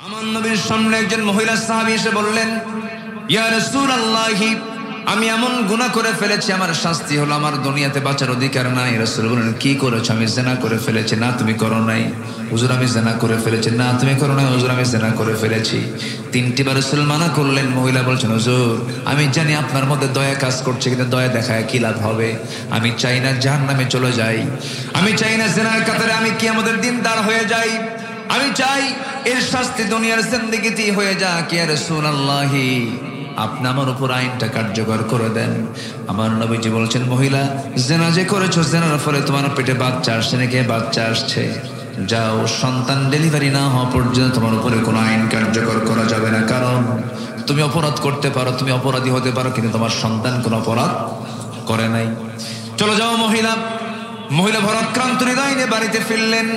আমার নবীর সামনে একজন মহিলা সাহাবী এসে বললেন, ইয়া রাসূলুল্লাহ, আমি এমন গুনাহ করে ফেলেছি, আমার শাস্তি হলো আমার দুনিয়াতে বাঁচার অধিকার নাই। রাসূল বললেন, কি করেছো? আমি জিনা করে ফেলেছি। না তুমি করো নাই। হুজুর আমি জিনা করে ফেলেছি। না তুমি করো নাই। হুজুর আমি জিনা করে ফেলেছি। তিনটি বার রাসূল মানা করলেন। মহিলা বলছেন, হুজুর আমি জানি আপনার মধ্যে দয়া কাজ করছে, কিন্তু দয়া দেখায় কি লাভ হবে? আমি চাই না জাহান্নামে চলে যাই। আমি চাই না জিনার কাতারে আমি কিয়ামতের দিন দাঁড় হয়ে যাই। আমি চাই এর শাস্তি দুনিয়ার জিন্দেগিতেই হয়ে যাক। ইয়া রাসূলুল্লাহ, আপনি আমার উপর আইনটা কার্যকর করে দেন। আমার নবীজি বলছেন, মহিলা জিনা যে করেছো, জিনার ফলে তোমার পেটে বাচ্চা আসছে নাকি? বাচ্চা আসছে। যাও, সন্তান ডেলিভারি না হওয়া পর্যন্ত তোমার উপরে কোনো আইন কার্যকর করা যাবে না। কারণ তুমি অপরাধ করতে পারো, তুমি অপরাধী হতে পারো, কিন্তু তোমার সন্তান কোনো অপরাধ করে নাই। চলো যাও মহিলা। মহিলা ভরাক্রান্ত হৃদয় নিয়ে বাড়িতে ফিরলেন।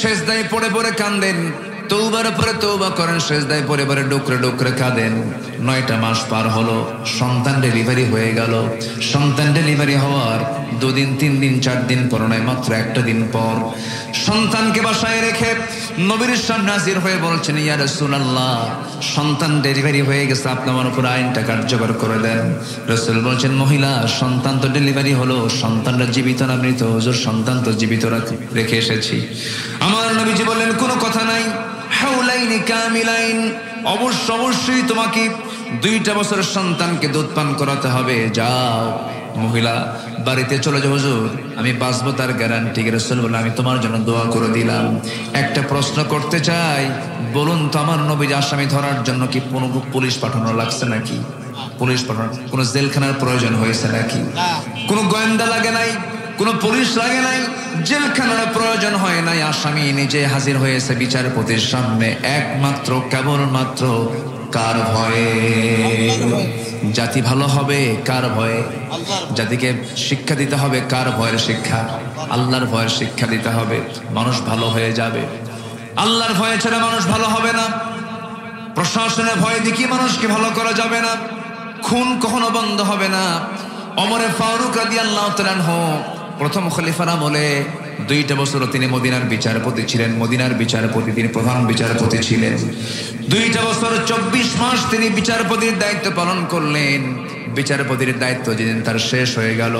সেজদায় পড়ে পড়ে কাঁদেন, তওবার পরে তওবা করেন, সেজদায় পড়ে পড়ে ডুকরে ডুকরে কাঁদেন। 9টা মাস পার হলো, সন্তান ডেলিভারি হয়ে গেল। সন্তান ডেলিভারি হওয়ার 2 দিন 3 দিন 4 দিন পর নয়, মাত্র একটা দিন পর সন্তানকে বাসায় রেখে নবীর সামনে হাজির হয়ে বলছেন, ইয়া রাসূলুল্লাহ, সন্তান ডেলিভারি হয়ে গেছে, আপনি আমার উপর আইনটা কার্যকর করে দেন। রাসূল বলছেন, মহিলা সন্তান তো ডেলিভারি হলো, সন্তানটা জীবিত না মৃত? হুজুর সন্তান তো জীবিত রেখে এসেছি। আমার নবীজি বললেন, কোনো কথা নাই, হাউলাইনি কামিলাইন, অবশ্যই তোমাকে 2টা বছরের সন্তানকে দুধ পান করাতে হবে। যাও মহিলা বাড়িতে চলে যাও। হুজুর আমি বাঁচবো তার গ্যারান্টি। রাসূল বললেন, আমি তোমার জন্য দোয়া করে দিলাম। একটা প্রশ্ন করতে চাই, বলুন তো আমার নবীর আসামি ধরার জন্য কি কোনো পুলিশ পাঠানো লাগছে নাকি? পুলিশ পাঠানো, কোনো জেলখানার প্রয়োজন হয়েছে নাকি? কোনো গোয়েন্দা লাগে নাই, কোনো পুলিশ লাগে নাই, জেলখানার প্রয়োজন হয় নাই। আসামি নিজে হাজির হয়েছে বিচারপতির সামনে, একমাত্র কেবলমাত্র কার ভয়ে? জাতি ভালো হবে কার ভয়ে? জাতিকে শিক্ষা দিতে হবে কার ভয়ের শিক্ষা? আল্লাহর ভয়ের শিক্ষা দিতে হবে। মানুষ ভালো হয়ে যাবে। আল্লাহর ভয়ে ছাড়া মানুষ ভালো হবে না। প্রশাসনের ভয় দেখিয়ে মানুষকে ভালো করা যাবে না। খুন কখনো বন্ধ হবে না। ওমর ফারুক রাদিয়াল্লাহু তাআলা আনহু প্রথম খলিফার আমলে 2টা বছর তিনি মদিনার বিচারপতি ছিলেন। মদিনার বিচারপতি, তিনি প্রধান বিচারপতি ছিলেন। 2টা বছর 24 মাস তিনি বিচারপতির দায়িত্ব পালন করলেন। বিচারপতির দায়িত্ব যেদিন তার শেষ হয়ে গেল,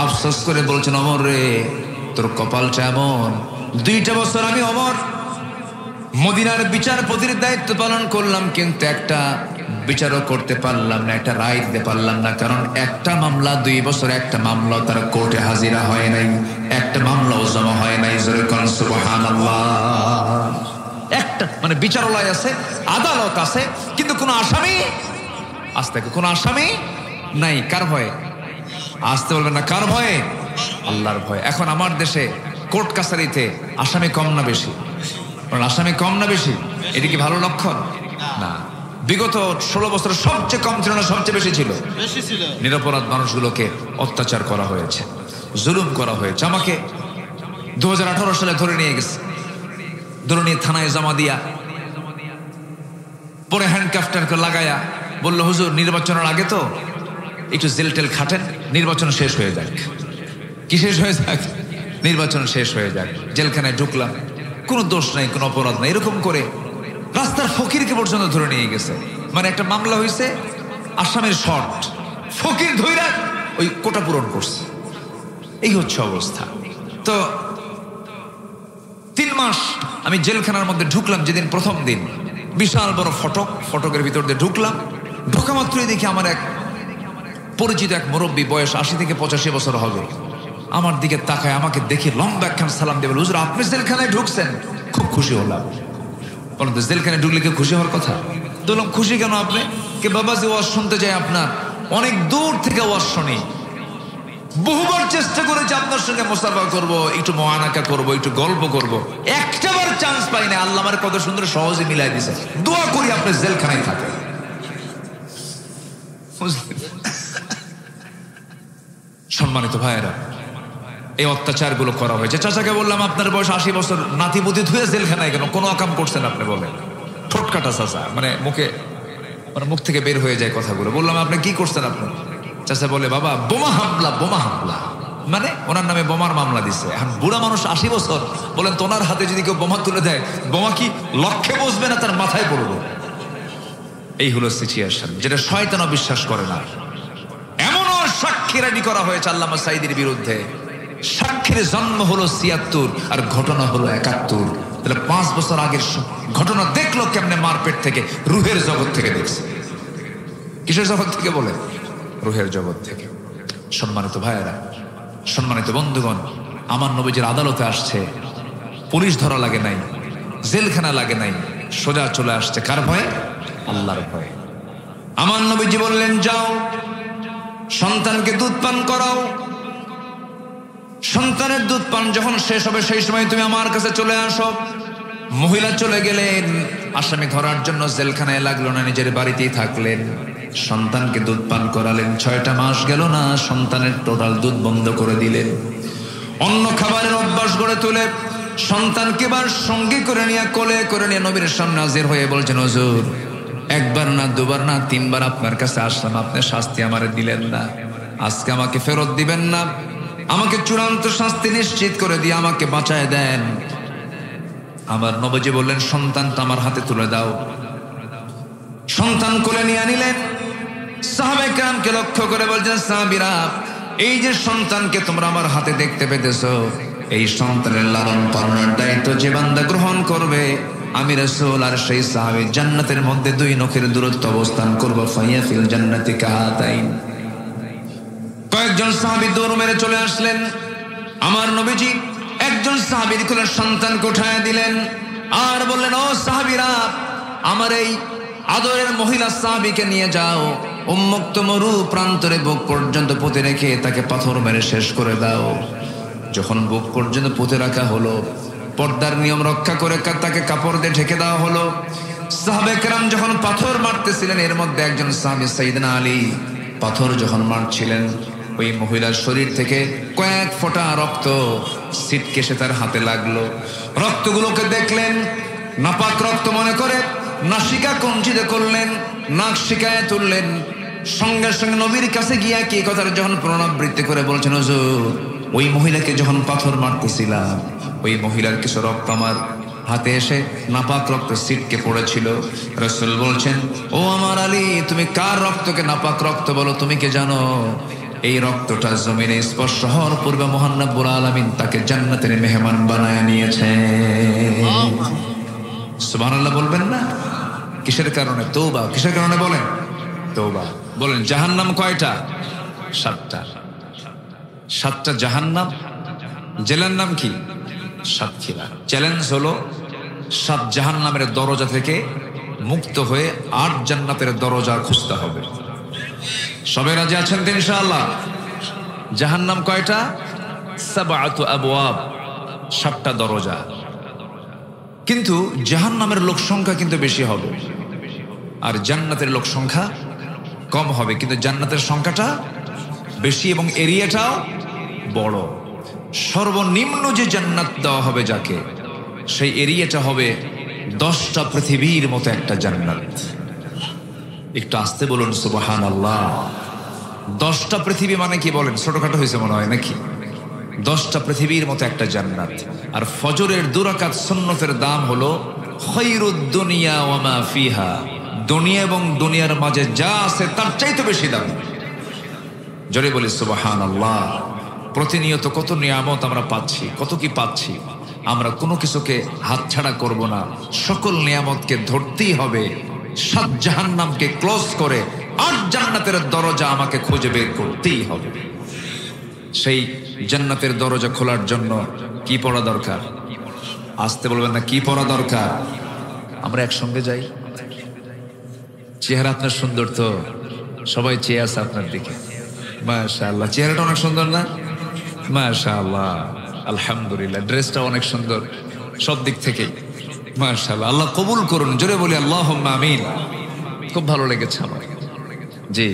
আফসোস করে বলছেন, ওমর রে, তোর কপালটা এমন, 2টা বছর আমি ওমর মদিনার বিচারপতির দায়িত্ব পালন করলাম, কিন্তু একটা বিচারও করতে পারলাম না, একটা রায় দিতে পারলাম না। কারণ একটা মামলা 2 বছর, একটা মামলা তার কোর্টে হাজিরা হয় নাই, একটা মামলাও জমা হয় নাই। জোরে কোন সুবহানাল্লাহ। একটা মানে বিচারালয় আছে, আদালত আছে, কিন্তু কোনো আসামি আসতে কোনো আসামি নাই। কার ভয়ে? আসতে বলবেন না, কার ভয়ে? আল্লাহর ভয়ে। এখন আমার দেশে কোর্ট কাছারিতে আসামি কম না বেশি? আসামি কম না বেশি? এটা কি ভালো লক্ষণ? না। বিগত 16 বছরের সবচেয়ে কম ছিল না, সবচেয়ে বেশি ছিল? নিরপরাধ মানুষগুলোকে অত্যাচার করা হয়েছে, জুলুম করা হয়েছে। আমাকে 2018 সালে ধরে নিয়ে গেছে, ধরে নিয়ে থানায় জমা দিয়া, পরে হ্যান্ডকাফটারকে লাগায়া বললো, হুজুর নির্বাচনের আগে তো একটু জেল টেল খাটেন, নির্বাচন শেষ হয়ে যাক। কি শেষ হয়ে যাক? নির্বাচন শেষ হয়ে যাক। জেলখানায় ঢুকলাম, কোনো দোষ নাই, কোনো অপরাধ নাই। এরকম করে রাস্তার ফকিরকে পর্যন্ত ধরে নিয়ে গেছে। মানে একটা মামলা হয়েছে, আসামের শর্ট, ফকির ধইরা ওই কোটা পূরণ করছে। এই হচ্ছে অবস্থা। তো 3 মাস আমি জেলখানার মধ্যে ঢুকলাম। যেদিন প্রথম দিন, বিশাল বড় ফটকের ভিতর দিয়ে ঢুকলাম। ঢোকা মাত্রই দেখি আমার এক পরিচিত এক মুরব্বী, বয়স 80 থেকে 85 বছর হবে, আমার দিকে তাকায়, আমাকে দেখে লম্বা একখান সালাম দেবে, হুজুর আপনি জেলখানায় ঢুকছেন? খুব খুশি হলাম। বলুন তো, জেলখানায় ঢুকলে কি খুশি হওয়ার কথা? বললাম, খুশি কেন আপনি? কে বাবাজি ওয়াজ শুনতে যাই আপনার, অনেক দূর থেকে ওয়াজ শুনি, বহুবার চেষ্টা করেছি আপনার সঙ্গে মুসাফা করব, একটু মুআনাকা করব, একটু গল্প করব, একটাবার চান্স পাই না। আল্লাহ আমার কত সুন্দর সহজে মিলাই দিয়েছে। দোয়া করি আপনি জেলখানায় থাকেন। সম্মানিত ভাইয়েরা, এই অত্যাচারগুলো করা হয়েছে। চাচাকে বললাম, আপনার বয়স 80 বছর, নাতিপুতি ধুয়ে জেলখানায় কেন? কোনো অকাম করছেন আপনি? বলেন। ঠোঁটকাটা চাচা, মানে মুখ থেকে বের হয়ে যায় কথাগুলো। বললাম, আপনি কি করছেন? আপনি? চাচা বলে, বাবা বোমা হামলা। মানে ওনার নামে বোমার মামলা দিছে। এখন বুড়া মানুষ 80 বছর, বলেন তো ওনার হাতে যদি কেউ বোমা তুলে দেয়, বোমা কি লক্ষ্যে বসবে না তার মাথায় পড়বে? এই হলো সিচুয়েশন, যেটা শয়তানও বিশ্বাস করে না। এমনও সাক্ষী রেডি করা হয়েছে আল্লামা সাঈদীর বিরুদ্ধে। সাক্ষীর জন্ম হলো ৭৬ আর ঘটনা হলো ৭১। তাহলে 5 বছর আগের ঘটনা দেখলো কেমনে মারপেট থেকে, রুহের জগৎ থেকে দেখছে। কিসের জগৎ থেকে বলে? রুহের জগৎ থেকে। সম্মানিত ভাইয়েরা, সম্মানিত বন্ধুগণ, আমার নবীজির আদালতে আসছে, পুলিশ ধরা লাগে নাই, জেলখানা লাগে নাই, সোজা চলে আসছে কার ভয়ে? আল্লাহর ভয়ে। আমার নবীজি বললেন, যাও সন্তানকে দুধ পান করাও। সন্তানের দুধ পান যখন শেষ হবে সেই সময় তুমি আমার কাছে চলে আসো। মহিলা চলে গেলেন, আসামি ধরার জন্য জেলখানায় লাগলো না, নিজের বাড়িতেই থাকলেন, সন্তানকে দুধ পান করালেন। 6টা মাস গেল না, সন্তানের টোটাল দুধ বন্ধ করে দিলেন। অন্য খাবারের অভ্যাস গড়ে তুলে সন্তানকে বার সঙ্গে করে নিয়ে, কোলে করে নিয়ে নবীর সামনে হাজির হয়ে বলছেন, হুজুর, একবার না, দুবার না, 3 বার আপনার কাছে আসলাম, আপনি শাস্তি আমারে দিলেন না, আজকে আমাকে ফেরত দিবেন না, আমাকে চূড়ান্ত শাস্তি নিশ্চিত করে দিয়ে আমাকে বাঁচায় দেন। আমার নবীজি বললেন, সন্তানটা আমার হাতে তুলে দাও। সন্তান কোলে নিয়ে নিলেন। সাহাবায়ে কেরামকে লক্ষ্য করে বলছেন, সাহাবীরা, এই যে সন্তানকে তোমরা আমার হাতে দেখতে পেতেছো, এই সন্তানের লালন পালনের দায়িত্ব যে বান্দা গ্রহণ করবে, আমি রাসূল আর সেই সাহাবী জান্নাতের মধ্যে 2 নখের দূরত্ব অবস্থান করব। ফাইয়া ফিল জান্নাতি কাহাতাইন। কয়েকজন সাহাবী দৌড় মেরে চলে আসলেন। আমার নবীজি একজন সাহাবীর কোলে সন্তানকে উঠায় দিলেন আর বললেন, ও সাহাবীরা, আমার এই আদরের মহিলা সাহাবীকে নিয়ে যাও, উন্মুক্ত মরু প্রান্তরে বুক পর্যন্ত পুঁতে রেখে তাকে পাথর মেরে শেষ করে দাও। যখন বুক পর্যন্ত পুঁতে রাখা হলো, পর্দার নিয়ম রক্ষা করে তাকে কাপড় দিয়ে ঢেকে দেওয়া হলো। সাহাবায়ে কেরাম যখন পাথর মারতেছিলেন, এর মধ্যে একজন সাহাবী সাইয়েদনা আলী পাথর যখন মারছিলেন, ওই মহিলার শরীর থেকে কয়েক ফোঁটা রক্ত ছিটকেসে তার হাতে লাগলো। রক্তগুলোকে দেখলেন, নাপাক রক্ত মনে করে নাসিকা কঞ্চিত করলেন, নাক শিকায় তুললেন। সঙ্গে সঙ্গে নবীর কাছে গিয়া কি কথার যখন পুনরাবৃত্তি করে বলছেন, হুজুর, ওই মহিলাকে যখন পাথর মারতেছিলাম, ওই মহিলার কিছু রক্ত আমার হাতে এসে নাপাক রক্ত ছিটকে পড়েছিল। রাসূল বলছেন, ও আমার আলী, তুমি কার রক্তকে নাপাক রক্ত বলো? তুমি কি জানো এই রক্তটা জমিনে স্পর্শ হওয়ার পূর্বে মহান রব্বুল আলামিন তাকে জান্নাতের মেহমান বানায় নিয়েছে? সুবহানাল্লাহ বলবেন না? কিসের কারণে? তওবা। কিসের কারণে বলেন? তওবা। বলেন, জাহান্নাম কয়টা? 7টা। 7টা জাহান্নাম। জেলার নাম কি? সাতক্ষীরা। চ্যালেঞ্জ হলো 7 জাহান্নামের দরজা থেকে মুক্ত হয়ে 8 জান্নাতের দরজা খুঁজতে হবে। সবাই রাজি আছেন তো ইনশাআল্লাহ? জাহান্নাম কয়টা? 7 আবওয়াব, 7টা দরজা। কিন্তু জাহান্নামের লোক সংখ্যা কিন্তু বেশি হবে আর জান্নাতের লোক সংখ্যা কম হবে, কিন্তু জান্নাতের সংখ্যাটা বেশি এবং এরিয়াটাও বড়। সর্বনিম্ন যে জান্নাত দেওয়া হবে যাকে, সেই এরিয়াটা হবে 10টা পৃথিবীর মতো একটা জান্নাত। একটু আস্তে বলুন সুবহানাল্লাহ। 10টা পৃথিবী মানে কি বলেন? ছোটখাটো হয়েছে মনে হয় নাকি? 10টা পৃথিবীর মতো একটা জান্নাত। আর ফজরের 2 রাকাত সুন্নতের দাম হলো খায়রুদ দুনিয়া ওয়া মা ফিহা। দুনিয়া এবং দুনিয়ার মাঝে যা আছে তার চাইতে বেশি দাম। জোরে বলি সুবহানাল্লাহ। প্রতিনিয়ত কত নিয়ামত আমরা পাচ্ছি, কত কি পাচ্ছি। আমরা কোনো কিছুকে হাতছাড়া করব না, সকল নিয়ামতকে ধরতেই হবে। 7 জাহান্নামকে ক্লোজ করে 8 জান্নাতের দরজা আমাকে খুঁজে বের করতেই হবে। সেই জান্নাতের দরজা খোলার জন্য কি পড়া দরকার? আসতে বলবেন না, কি পড়া দরকার? আমরা একসঙ্গে যাই। চেহারা আপনার সুন্দর তো, সবাই চেয়ে আছে আপনার দিকে। মাশাআল্লাহ, চেহারাটা অনেক সুন্দর না? মাশাআল্লাহ, আলহামদুলিল্লাহ। ড্রেসটা অনেক সুন্দর সব দিক থেকেই। মাশাআল্লাহ, আল্লাহ কবুল করুন। জোরে বলি আল্লাহুম্মা আমিন। খুব ভালো লেগেছে আমার। জি,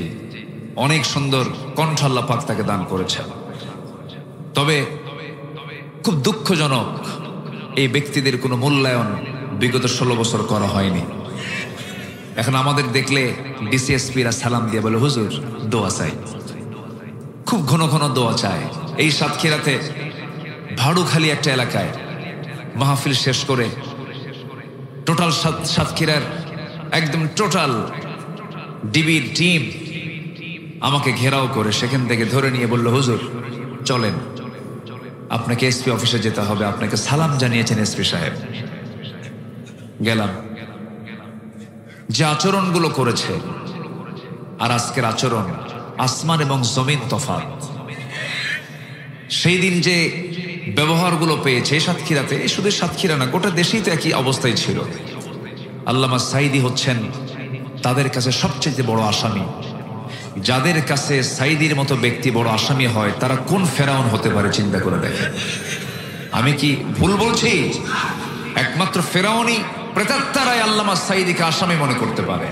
অনেক সুন্দর কণ্ঠ আল্লাহ পাক তাকে দান করেছেন। তবে খুব দুঃখজনক, এই ব্যক্তিদের কোনো মূল্যায়ন বিগত 16 বছর করা হয়নি। এখন আমাদের দেখলে ডিসিএসপিরা সালাম দিয়ে বলে, হুজুর দোয়া চাই। খুব ঘন ঘন দোয়া চায়। এই সাতক্ষীরাতে ভাড়ুখালী একটা এলাকায় মাহফিল শেষ করে টোটাল সাতক্ষীরার একদম টোটাল ডিবির টিম আমাকে ঘেরাও করে সেখান থেকে ধরে নিয়ে বলল, হুজুর চলেন, আপনাকে এসপি অফিসে যেতে হবে, আপনাকে সালাম জানিয়েছেন এসপি সাহেব। গেলাম। যে আচরণগুলো করেছে আর আজকের আচরণ, আসমান এবং জমিন তফাৎ। সেই দিন যে ব্যবহারগুলো পেয়েছে সাতক্ষীরাতে, শুধু সাতক্ষীরা না, গোটা দেশেই তো একই অবস্থায় ছিল। আল্লামা সাঈদী হচ্ছেন তাদের কাছে সবচেয়ে বড় আসামি। যাদের কাছে সাঈদীর মতো ব্যক্তি বড় আসামি হয়, তারা কোন ফেরাউন হতে পারে চিন্তা করে দেখেন। আমি কি ভুল বলছি? একমাত্র ফেরাউনই, প্রেতাত্মারাই আল্লামা সাঈদীকে আসামি মনে করতে পারে।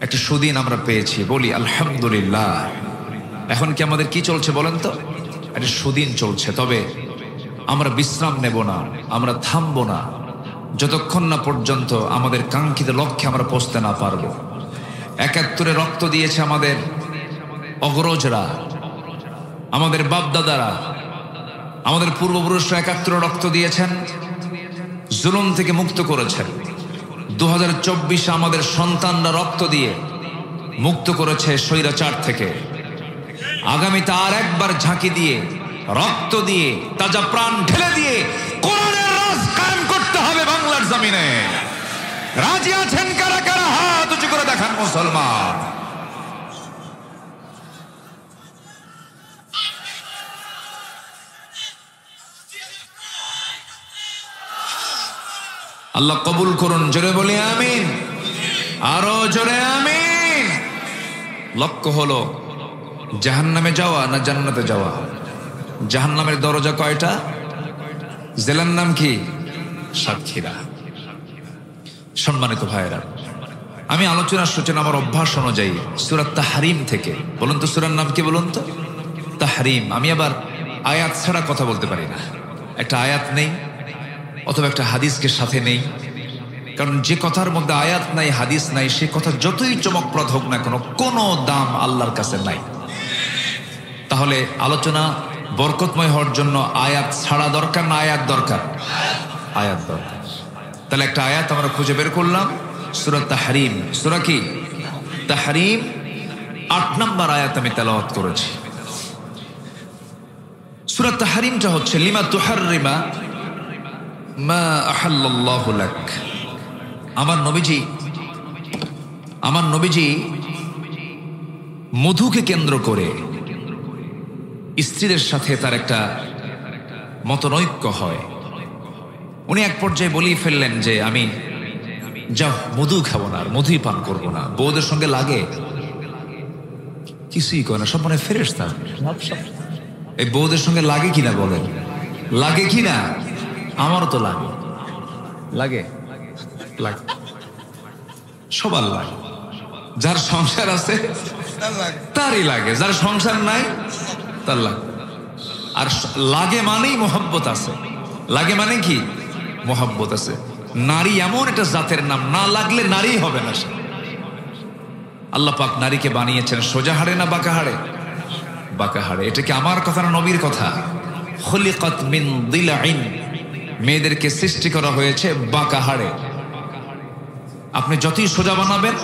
একটা সুদিন আমরা পেয়েছি, বলি আলহামদুলিল্লাহ। এখন কি আমাদের কি চলছে বলেন তো? একটা সুদিন চলছে, তবে আমরা বিশ্রাম নেব না, আমরা থামবো না যতক্ষণ না পর্যন্ত আমাদের কাঙ্ক্ষিত লক্ষ্যে আমরা পৌঁছতে না পারবো। ৭১ রক্ত দিয়েছে আমাদের অগ্রজরা, আমাদের বাপদাদারা, আমাদের পূর্বপুরুষরা ৭১ রক্ত দিয়েছেন, জুলুম থেকে মুক্ত করেছেন। 2024 আমাদের সন্তানরা রক্ত দিয়ে মুক্ত করেছে স্বৈরাচার থেকে। আগামীতে আর একবার ঝাঁকি দিয়ে, রক্ত দিয়ে, তাজা প্রাণ ঢেলে দিয়ে কোরআনের রাজ কায়েম করতে হবে বাংলার জমিনে। রাজি আছেন কারা কারা? হাত উঁচু করে দেখান মুসলমান। আল্লাহ কবুল করুন, জোরে বলি আমিন, আরো জোরে আমিন। লক্ষ্য হলো জাহান্নামে যাওয়া না জান্নাতে যাওয়া? জাহান্নামের দরজা কয়টা? জেলার নাম কি? সাতক্ষীরা। সম্মানিত ভাইয়েরা, আমি আলোচনার সূচনা আমার অভ্যাস অনুযায়ী সূরা তাহরিম থেকে, বলুন তো সূরার নাম কি বলুন তো? তাহরিম। আমি আবার আয়াত ছাড়া কথা বলতে পারি না। একটা আয়াত নেই অথবা একটা হাদিসকে সাথে নেই, কারণ যে কথার মধ্যে আয়াত নাই, হাদিস নাই, সে কথা যতই চমকপ্রদ হোক না কেন, কোনো দাম আল্লাহর কাছে নাই। তাহলে আলোচনা বরকতময় হওয়ার জন্য আয়াত ছাড়া দরকার না আয়াত দরকার? আয়াত দরকার। তাহলে একটা আয়াত আমরা খুঁজে বের করলাম, সূরা তাহরিম। সূরা কি? তাহরিম। ৮ নম্বর আয়াত আমি তেলাওয়াত করেছি। সূরা তাহরিমটা হচ্ছে লিমা তুহাররিমা মা আহাল্লাল্লাহু লাক। আমার নবীজি মধুকে কেন্দ্র করে স্ত্রীদের সাথে তার একটা মতনৈক্য হয়। উনি এক পর্যায়ে বলেই ফেললেন যে আমি যাও মধু খাবো না, আর মধুই পান করবো না। বউদের সঙ্গে লাগে? কিছুই করে না, সব মনে ফেরেশতা। এই বউদের সঙ্গে লাগে কিনা বলেন? লাগে কিনা? আমারও তো লাগে। লাগে লাগে, সবার লাগে। যার সংসার আছে তারই লাগে, যার সংসার নাই তার লাগে। আর লাগে মানেই মোহাব্বত আছে। লাগে মানে কি? মোহাব্বত আছে। নারী এমন একটা জাতের নাম, না লাগলে নারী হবে না সে। আল্লাহ পাক নারীকে বানিয়েছেন সোজা হাড়ে না বাঁকা হাড়ে? বাঁকা হাড়ে। এটা কি আমার কথা না নবীর কথা? খুলিকাত মিন দিলাইন, মেয়েদেরকে সৃষ্টি করা হয়েছে বাঁকা হাড়ে। আপনি যতই সোজা বানাবেন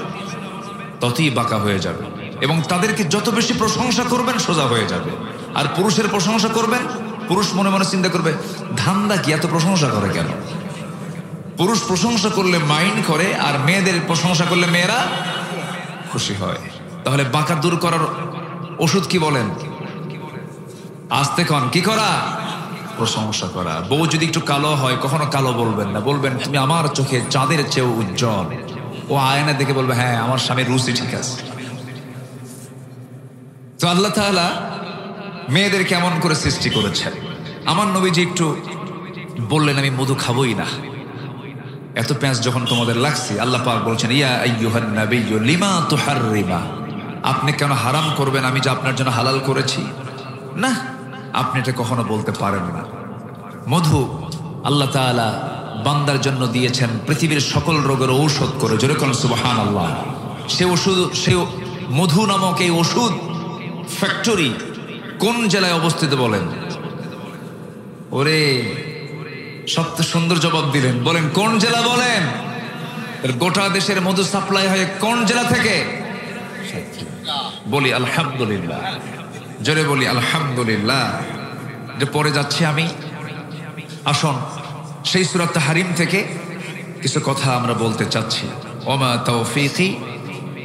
ততই বাঁকা হয়ে যাবে, এবং তাদেরকে যত বেশি প্রশংসা করবেন সোজা হয়ে যাবে। আর পুরুষের প্রশংসা করবেন, পুরুষ মনে মনে চিন্তা করবে ধান্দা কি, এত প্রশংসা করে কেন? পুরুষ প্রশংসা করলে মাইন্ড করে, আর মেয়েদের প্রশংসা করলে মেয়েরা খুশি হয়। তাহলে বাঁকা দূর করার ওষুধ কি বলেন? আস্তে কন, কি করা? প্রশংসা করা। বউ যদি একটু কালো হয় কখনো কালো বলবেন না, বলবেন তুমি আমার চোখে চাঁদের চেয়েও উজ্জ্বল। ও আয়না দেখে বলবে হ্যাঁ আমার স্বামীর রুচি ঠিক আছে। তো আল্লাহ তাআলা মেয়েদের কেমন করে সৃষ্টি করেছেন। আমার নবীজি একটু বললেন আমি মধু খাবোই না। এত পেঁয়াজ যখন তোমাদের লাগছে, আল্লাহ পাক বলছেন ইয়া আইয়ুহান নাবিয়্যু লিমা তুহাররিমা, আপনি কেন হারাম করবেন আমি যে আপনার জন্য হালাল করেছি? না, আপনি এটা কখনো বলতে পারেন না। মধু আল্লাহ তাআলা বান্দার জন্য দিয়েছেন পৃথিবীর সকল রোগের ঔষধ করে। জোরে কোন সুবহানাল্লাহ। সে ওষুধ, সে মধু নামক এই ওষুধ ফ্যাক্টরি কোন জেলায় অবস্থিত বলেন? ওরে সবচেয়ে সুন্দর জবাব দিলেন। বলেন কোন জেলা বলেন? গোটা দেশের মধু সাপ্লাই হয় কোন জেলা থেকে? বলি আলহামদুলিল্লাহ, জোরে বলি আলহামদুলিল্লাহ। যে পরে যাচ্ছি আমি, আসুন সেই সূরা তাহরিম থেকে কিছু কথা আমরা বলতে চাচ্ছি। ওমা তাওফীকি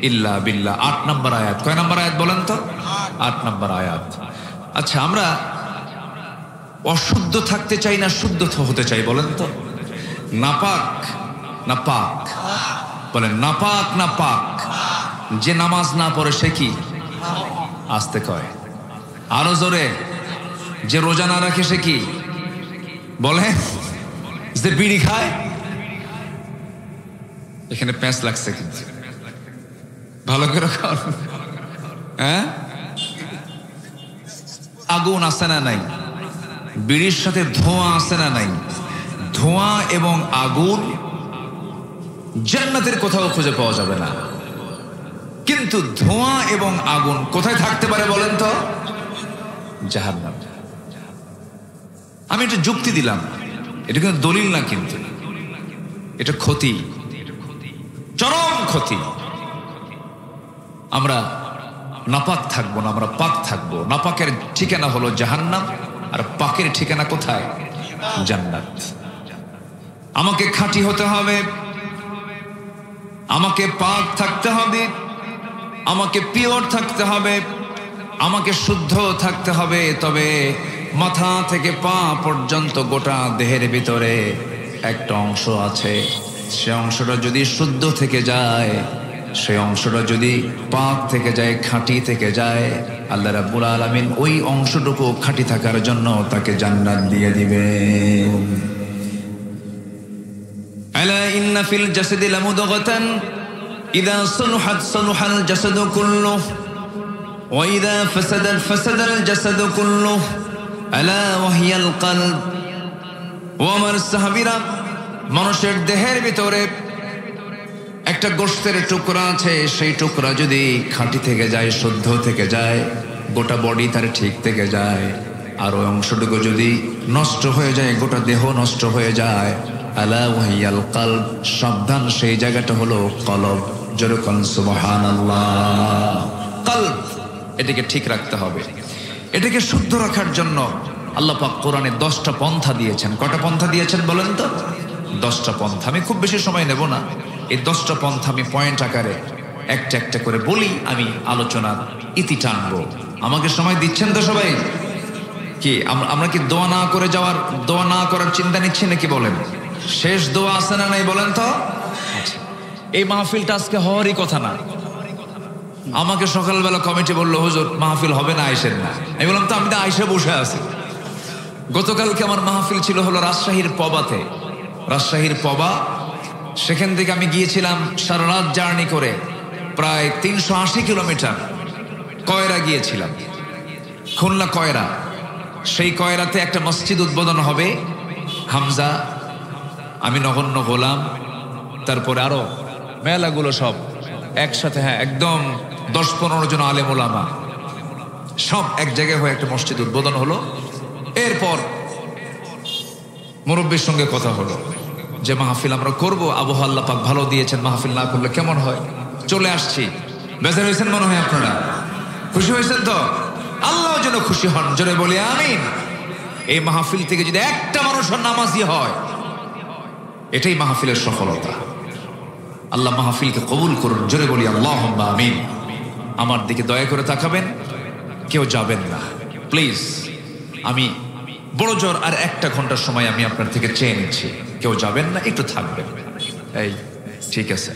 ইল্লা বিল্লাহ, 8 নম্বর আয়াত। কয় নম্বর আয়াত বলেন তো? 8 নম্বর আয়াত। আচ্ছা, আমরা অশুদ্ধ থাকতে চাই না শুদ্ধ হতে চাই বলেন তো? নাপাক না পাক? বলেন নাপাক না পাক? যে নামাজ না পড়ে সে কি? আস্তে কয়, আরো জোরে। যে রোজা না রাখে সে কি? বলে যে বিড়ি খায়। এখানে প্যাঁচ লাগছে কিন্তু, ভালো করে খান। হ্যাঁ, আগুন আছে না নাই? বিড়ির সাথে ধোঁয়া আছে না নাই? ধোঁয়া এবং আগুন জান্নাতের কোথাও খুঁজে পাওয়া যাবে না। কিন্তু ধোঁয়া এবং আগুন কোথায় থাকতে পারে বলেন তো? জাহান্নাম। আমি এটা যুক্তি দিলাম, এটা কিন্তু দলিল না, কিন্তু এটা ক্ষতি, চরম ক্ষতি। আমরা নাপাক থাকবো না, আমরা পাক থাকবো। নাপাকের ঠিকানা হলো জাহান্নাম, আর পাকের ঠিকানা কোথায়? জান্নাত। আমাকে খাঁটি হতে হবে, আমাকে পাক থাকতে হবে, আমাকে পিওর থাকতে হবে, আমাকে শুদ্ধ থাকতে হবে। তবে মাথা থেকে পা পর্যন্ত গোটা দেহের ভিতরে একটা অংশ আছে, সে অংশটা যদি শুদ্ধ থেকে যায়, সেই অংশটা যদি পাক থেকে যায়, খাঁটি থেকে যায়, আল্লাহ রাব্বুল আলামিন ওই অংশটুকু খাঁটি থাকার জন্য তাকে জান্নাত দিয়ে দিবেন। আলা ইন্না ফিল জাসাদি লামুদগাতান ইযা সালুহাত সালুহাল জাসাদু কুল্লুহু ওয়া ইযা ফাসাদাত ফাসাদাল জাসাদু কুল্লুহু আলা ওয়াহিয়াল কলব। ও আমার সাহাবীরা, মানুষের দেহের ভিতরে একটা গোশতের টুকরা আছে, সেই টুকরা যদি খাঁটি থেকে যায়, শুদ্ধ থেকে যায়, গোটা বডি তার ঠিক থেকে যায়। আর ওই অংশটুকু যদি নষ্ট হয়ে যায়, গোটা দেহ নষ্ট হয়ে যায়। আলা ওয়াহিয়াল কলব, সাবধান, সেই জায়গাটা হলো কলব। যেরকম সুবহানাল্লাহ, কলব, এটাকে ঠিক রাখতে হবে। এটাকে শুদ্ধ রাখার জন্য আল্লাহ পাক কোরআনে 10টা পন্থা দিয়েছেন। কটা পন্থা দিয়েছেন বলেন তো? 10টা পন্থা। আমি খুব বেশি সময় নেব না, এই 10টা পন্থা আমি পয়েন্ট আকারে একটা একটা করে বলি, আমি আলোচনার ইতি টানবো। আমাকে সময় দিচ্ছেন তো সবাই? কি আমরা কি দোয়া না করে যাওয়ার, দোয়া না করার চিন্তা নিচ্ছি নাকি বলেন? শেষ দোয়া আছে না নাই বলেন তো? আচ্ছা, এই মাহফিলটা আজকে হওয়ারই কথা না। আমাকে সকালবেলা কমিটি বললো, হুজুর মাহফিল হবে না, আইসেন না। আমি বললাম তো আমি তো আইসে বসে আছি। গতকালকে আমার মাহফিল ছিল হলো রাজশাহীর পবাতে। রাজশাহীর পবা, সেখান থেকে আমি গিয়েছিলাম সারা রাত জার্নি করে, প্রায় 380 কিলোমিটার। কয়রা গিয়েছিলাম, খুলনা কয়রা। সেই কয়রাতে একটা মসজিদ উদ্বোধন হবে। হামজা, আমি নগণ্য গোলাম, তারপরে আরো মেলাগুলো সব একসাথে, হ্যাঁ একদম 10-15 জন আলেম ওলামা সব এক জায়গায় হয়ে একটা মসজিদ উদ্বোধন হলো। এরপর মুরব্বীর সঙ্গে কথা হলো যে মাহফিল আমরা করব, আবহাওয়া আল্লাহ পাক ভালো দিয়েছেন, মাহফিল না করলে কেমন হয়। চলে আসছি। বেজার হয়েছেন মনে হয় আপনারা? খুশি হয়েছেন তো? আল্লাহ যেন খুশি হন, জোরে বলি আমিন। এই মাহফিল থেকে যদি একটা মানুষের নামাজি হয়, এটাই মাহফিলের সফলতা। আল্লাহ মাহফিলকে কবুল করুন, জোরে বলি আল্লাহুম্মা আমিন। আমার দিকে দয়া করে তাকাবেন, কেউ যাবেন না প্লিজ। আমি বড় জোর আর 1 ঘন্টার সময় আমি আপনার থেকে চেয়ে নিচ্ছি, কেউ যাবেন না, একটু থাকবেন। এই ঠিক আছে?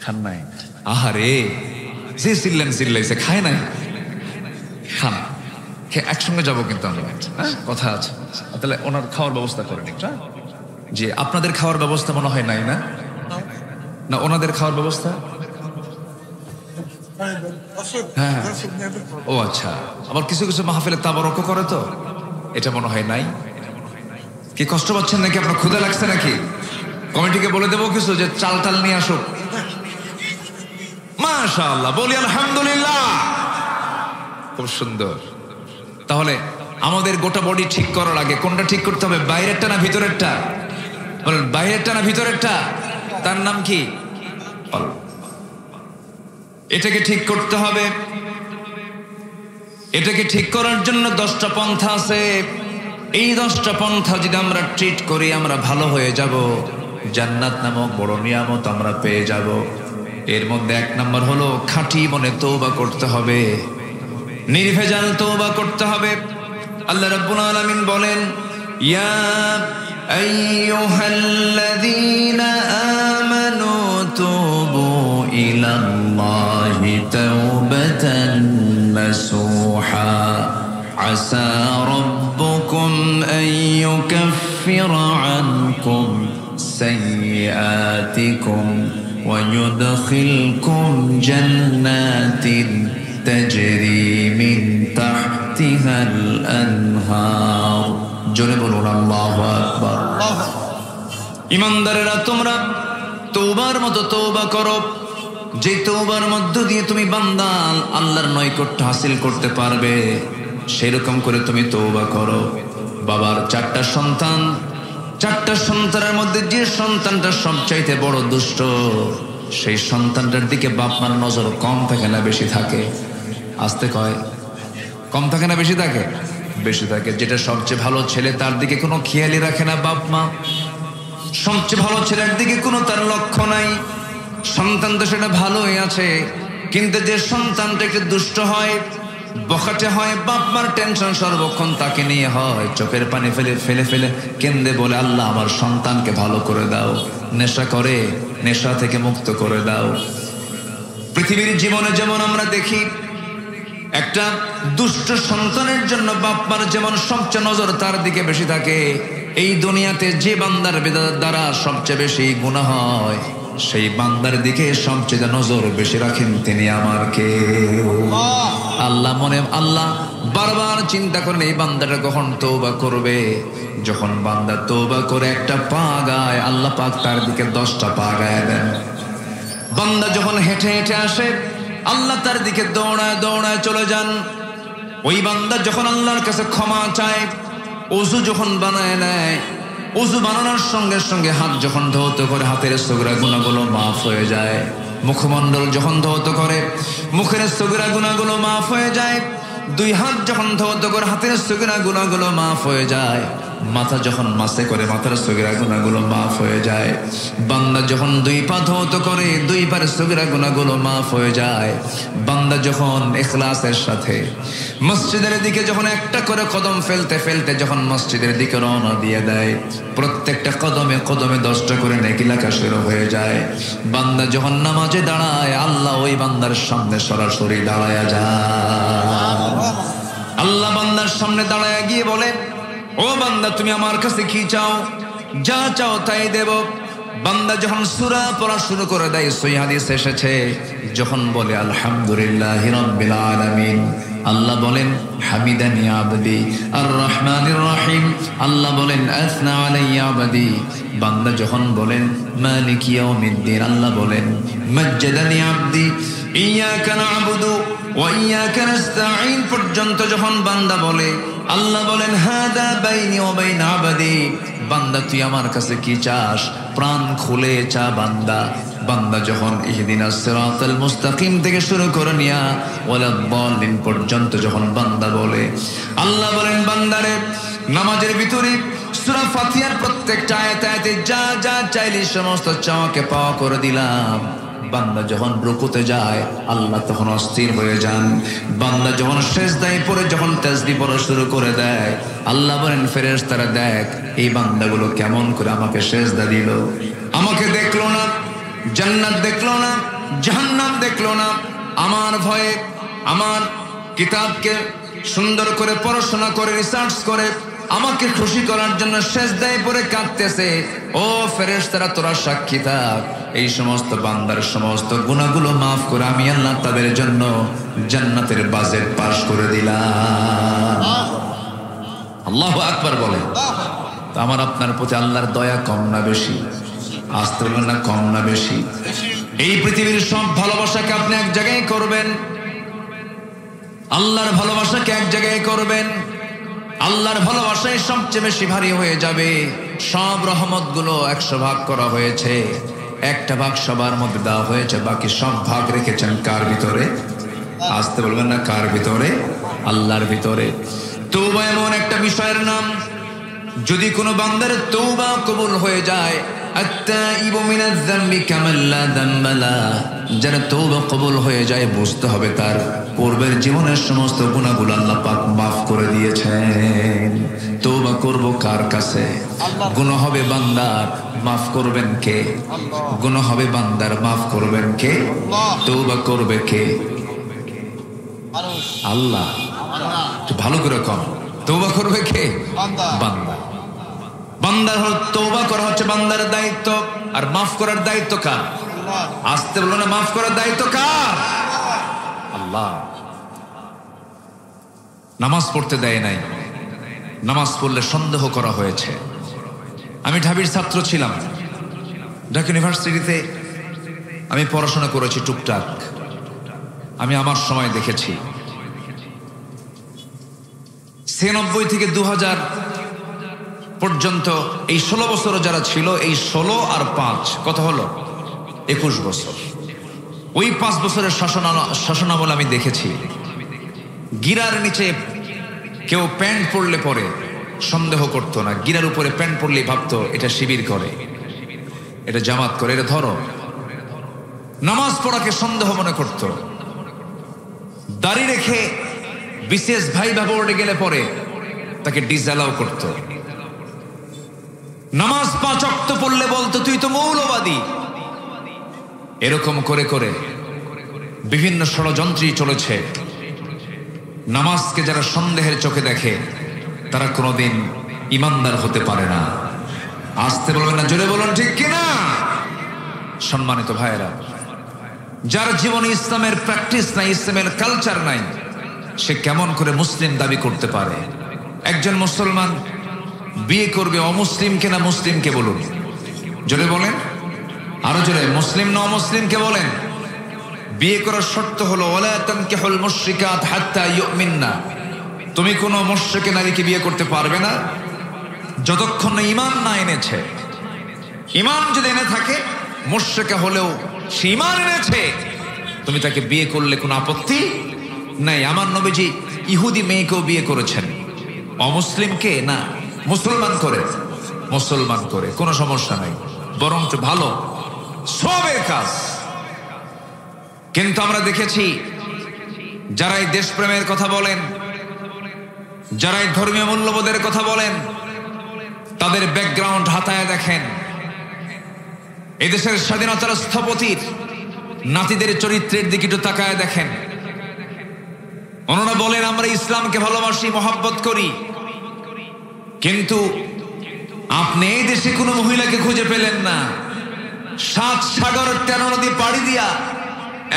খান নাই? আহারে, যে চিল্লাইছে খায় নাই, খান, একসঙ্গে যাবো কিন্তু আমরা, কথা আছে। তাহলে ওনার খাওয়ার ব্যবস্থা করেন একটা। যে আপনাদের খাওয়ার ব্যবস্থা মনে হয় নাই না? না ওনাদের খাওয়ার ব্যবস্থা? হ্যাঁ, ও আচ্ছা। আবার কিছু কিছু মাহফিলে তাবারক করে, তো এটা মনে হয় নাই। কি কষ্ট পাচ্ছেন নাকি? আপনার ক্ষুধা লাগছে নাকি? কমিটিকে বলে দেবো কিছু, যে চাল টাল নিয়ে আসুক। মাশাআল্লাহ, বলি আলহামদুলিল্লাহ। খুব সুন্দর। তাহলে আমাদের গোটা বডি ঠিক করার আগে কোনটা ঠিক করতে হবে, বাইরেরটা না ভিতরেরটা? বলেন বাইরেরটা না ভিতরেরটা? তার নাম কি? এটাকে ঠিক করতে হবে। এটাকে ঠিক করার জন্য 10টা পন্থা আছে। এই 10টা পন্থা যদি আমরা ট্রিট করি আমরা ভালো হয়ে যাব, জান্নাত নামক বড় নিয়ামত আমরা পেয়ে যাব। এর মধ্যে 1 নম্বর হলো খাঁটি মনে তওবা করতে হবে, নির্ভেজাল তওবা করতে হবে। আল্লাহ রাব্বুল আলামিন বলেন, ইয়া আইয়ুহাল্লাযীনা আমানু তুবু ইলাল্লাহি তাওবাতান নাসুহা আসা রাব্বুকুম আন ইউকাফিরা আনকুম সাইয়্যাতিকুম ওয়া ইউদখিলকুম জান্নাতিন তাজরি মিন তাহতিহাল আনহার। জোরে বলুন আল্লাহু আকবার। ইমানদারেরা তোমরা তওবার মতো তওবা করো, যে তওবার মধ্য দিয়ে তুমি বান্দা আল্লাহর নৈকট্য হাসিল করতে পারবে, সেরকম করে তুমি তওবা করো। বাবার 4টা সন্তান, 4টা সন্তানের মধ্যে যে সন্তানটা সবচাইতে বড় দুষ্ট, সেই সন্তানটার দিকে বাপ মার নজর কম থাকে না বেশি থাকে? আসতে কয় কম থাকে না বেশি থাকে? বেশি থাকে। যেটা সবচেয়ে ভালো ছেলে তার দিকে কোনো খেয়ালই রাখে না বাপ মা, সবচেয়ে ভালো ছেলের দিকে কোনো তার লক্ষ্য নাই। সন্তান তো সেটা ভালোই আছে, কিন্তু যে সন্তানটা একটু দুষ্ট হয়, বখাটে হয়, বাপ মার টেনশন সর্বক্ষণ তাকে নিয়ে হয়, চোখের পানি ফেলে ফেলে ফেলে কেন্দে বলে, আল্লাহ আমার সন্তানকে ভালো করে দাও, নেশা করে নেশা থেকে মুক্ত করে দাও। পৃথিবীর জীবনে যেমন আমরা দেখি একটা দুষ্ট সন্তানের জন্য বাপ মার যেমন সবচেয়ে নজর তার দিকে বেশি থাকে, এই দুনিয়াতে যে বান্দার দ্বারা সবচেয়ে বেশি গুনাহ হয়, সেই বান্দার দিকে সবচেয়ে নজর বেশি রাখেন তিনি আমার কে? আল্লাহ। আল্লাহ বারবার চিন্তা করেন এই বান্দাটা কখন তওবা করবে। যখন বান্দা তওবা করে একটা পা গায়, আল্লাহ পাক তার দিকে 10টা পা গায় দেন। বান্দা যখন হেঁটে হেঁটে আসে, আল্লাহ তার দিকে দৌড়ায় দৌড়ায় চলে যান। ওই বান্দা যখন আল্লাহর কাছে ক্ষমা চায়, ওযু যখন বানায় নেয়, ওযু বানানোর সঙ্গে সঙ্গে হাত যখন ধৌত করে, হাতের সগরা গুনাহগুলো মাফ হয়ে যায়। মুখমণ্ডল যখন ধৌত করে, মুখের সগরা গুনাহগুলো মাফ হয়ে যায়। 2 হাত যখন ধৌত করে, হাতের সগরা গুনাহগুলো মাফ হয়ে যায়। মাথা যখন মাসে করে, মাথার সগরা গুনাহগুলো মাফ হয়ে যায়। বান্দা যখন 2 পা ধৌত করে, 2 পার সগরা গুনাহগুলো মাফ হয়ে যায়। বান্দা যখন ইখলাসের সাথে মসজিদের দিকে যখন একটা করে কদম ফেলতে ফেলতে যখন মসজিদের দিকে রওনা দিয়ে দেয়, প্রত্যেকটা কদমে কদমে 10টা করে নেকি লেখা শুরু হয়ে যায়। বান্দা যখন নামাজে দাঁড়ায়, আল্লাহ ওই বান্দার সামনে সরাসরি দাঁড়ায়া যায়। আল্লাহ বান্দার সামনে দাঁড়ায় গিয়ে বলে, ও বান্দা তুমি আমার কাছে কি চাও? যা চাও তাই দেব। বান্দা যখন সূরা পড়া শুরু করে দেয়, সহিহ হাদিস এসেছে, যখন বলে আলহামদুলিল্লাহি রাব্বিল আলামিন, আল্লাহ বলেন হামিদানি আবদি আর রহমানির রহিম, আল্লাহ বলেন আসনা আলাইয়া আবদি। বান্দা যখন বলেন মালিক ইয়াউমিদ্দিন, আল্লাহ বলেন মাজ্জাদানি আবদি ইয়াকা না'বুদু ওয়া ইয়াকা নাস্তাঈন পর্যন্ত যখন বান্দা বলে, আল্লাহ বলেন হাদা বাইনি ওয়া বাইনা আবদি। বান্দা তুই আমার কাছে কি চাস? প্রাণ খুলে চা বান্দা। বান্দা যখন ইহদিনাস সিরাতাল মুস্তাকিম থেকে শুরু করে নিয়া ওয়ালাদ-দাল্লিন পর্যন্ত যখন বান্দা বলে, আল্লাহ বলেন বান্দারে নামাজের ভিতরে সূরা ফাতিহার প্রত্যেকটা আয়াতে যা যা চাইলি সমস্ত চাওয়াকে পাওয়া করে দিলাম। বান্দা যখন রুকুতে যায়, আল্লাহ তখন অস্থির হয়ে যান। বান্দা যখন সিজদায় পড়ে যখন তাসবিহ পড়া শুরু করে দেয়, আল্লাহ বলেন ফেরেশতারা দেখ এই বান্দাগুলো কেমন করে আমাকে সিজদা দিল, আমাকে দেখলো না, জান্নাত দেখলো না, জাহান্নাম দেখলো না, আমার ভয়ে আমার কিতাবকে সুন্দর করে পড়াশোনা করে রিসার্চ করে আমাকে খুশি করার জন্য সিজদায় পড়ে কাঁদতেছে। ও ফেরেশতারা তোরা সাক্ষী থাক, এই সমস্ত বান্দার সমস্ত গুনাহগুলো মাফ করে আমি আল্লাহ তাদের জন্য জান্নাতের বাজেট পাস করে দিলাম। আল্লাহু আকবার বলেন। তো আমার আপনার প্রতি আল্লাহর দয়া কম না বেশি? আসতে বলেন না কম না বেশি? এই পৃথিবীর সব ভালোবাসাকে আপনি এক জায়গায় করবেন, আল্লাহর ভালোবাসাকে এক জায়গায় করবেন, আল্লাহর ভালোবাসাই সবচেয়ে বেশি ভারী হয়ে যাবে। সব রহমতগুলো 100 ভাগ করা হয়েছে, একটা ভাগ সবার মধ্যে দেওয়া হয়েছে, বাকি সব ভাগ রেখেছেন কার ভিতরে? আসতে বলবেন না, কার ভিতরে? আল্লাহর ভিতরে। তওবা এমন একটা বিষয়ের নাম, যদি কোনো বান্দার তওবা কবুল হয়ে যায়, আত্তাইবু মিনাজ যামবি কামান লা যামবা লা, যার তওবা কবুল হয়ে যায় বুঝতে হবে তার পূর্বের জীবনের সমস্ত গুনাহগুলো আল্লাহ পাক মাফ করে দিয়েছেন। তওবা করব কার কাছে? গুনাহ হবে বান্দার, মাফ করবেন কে? গুনাহ হবে বান্দার, মাফ করবেন কে? তওবা করবে কে? আল্লাহ। একটু ভালো করে কম, তওবা করবে কে? বান্দা। বান্দার তওবা করা হচ্ছে বান্দার দায়িত্ব, আর মাফ করার দায়িত্ব কার? আসতে বলো না, মাফ করার দায়িত্ব কার? আল্লাহ। নামাজ পড়তে দেয় নাই, নামাজ পড়লে সন্দেহ করা হয়েছে। আমি ঢাবির ছাত্র ছিলাম, ঢাকা ইউনিভার্সিটিতে আমি পড়াশোনা করেছি টুকটাক। আমি আমার সময় দেখেছি 96 থেকে 2000 পর্যন্ত এই 16 বছর যারা ছিল, এই 16 আর 5 কত হলো? 21 বছর। ওই 5 বছরের শাসনামল আমি দেখেছি, গিরার নিচে কেউ প্যান্ট পরলে পরে সন্দেহ করতো না, গিরার উপরে প্যান্ট পরলেই ভাবতো এটা শিবির করে, এটা জামাত করে, এটা ধরো। নামাজ পড়াকে সন্দেহ মনে করতো। দাড়ি রেখে বিশেষ ভাইবা বোর্ডে গেলে পরে তাকে ডিসঅ্যালাউ করতো। নামাজ 5 ওয়াক্ত পড়লে বলতো তুই তো মৌলবাদী। এরকম করে করে বিভিন্ন ষড়যন্ত্রই চলেছে। নামাজকে যারা সন্দেহের চোখে দেখে তারা কোনোদিন ইমানদার হতে পারে না। আসতে বলবেন না, জোরে বলুন ঠিক কিনা? সম্মানিত ভাইয়েরা, যার জীবনে ইসলামের প্র্যাকটিস নাই, ইসলামের কালচার নাই, সে কেমন করে মুসলিম দাবি করতে পারে? একজন মুসলমান বিয়ে করবে অমুসলিমকে না মুসলিমকে? বলুন, জোরে বলেন, আরো জোরে। মুসলিম না অমুসলিমকে বলেন? বিয়ে করার শর্ত হলো ওয়ালা তানকিহুল মুশরিকাত হাত্তা ইউমিননা, তুমি কোনো মুশরিকা নারীকে বিয়ে করতে পারবে না যতক্ষণ না ঈমান না এনেছে। ঈমান যদি এনে থাকে, মুশরিকা হলেও সে ঈমান এনেছে, তুমি তাকে বিয়ে করলে কোনো আপত্তি নাই। আমার নবীজি ইহুদি মেয়েকেও বিয়ে করেছেন, অমুসলিমকে না, মুসলমান করে, মুসলমান করে, কোনো সমস্যা নাই, বরং ভালো সবের কাজ। কিন্তু আমরা দেখেছি যারা এই দেশপ্রেমের কথা বলেন, যারা এই ধর্মীয় মূল্যবোধের কথা বলেন, তাদের ব্যাকগ্রাউন্ড হাতায় দেখেন। এদেশের স্বাধীনতার স্থপতির নাতিদের চরিত্রের দিকে একটু তাকায় দেখেন। ওনারা বলেন আমরা ইসলামকে ভালোবাসি, মহব্বত করি, কিন্তু আপনি এই দেশে কোনো মহিলাকে খুঁজে পেলেন না। 7 সাগর 13 নদী পাড়ি দিয়া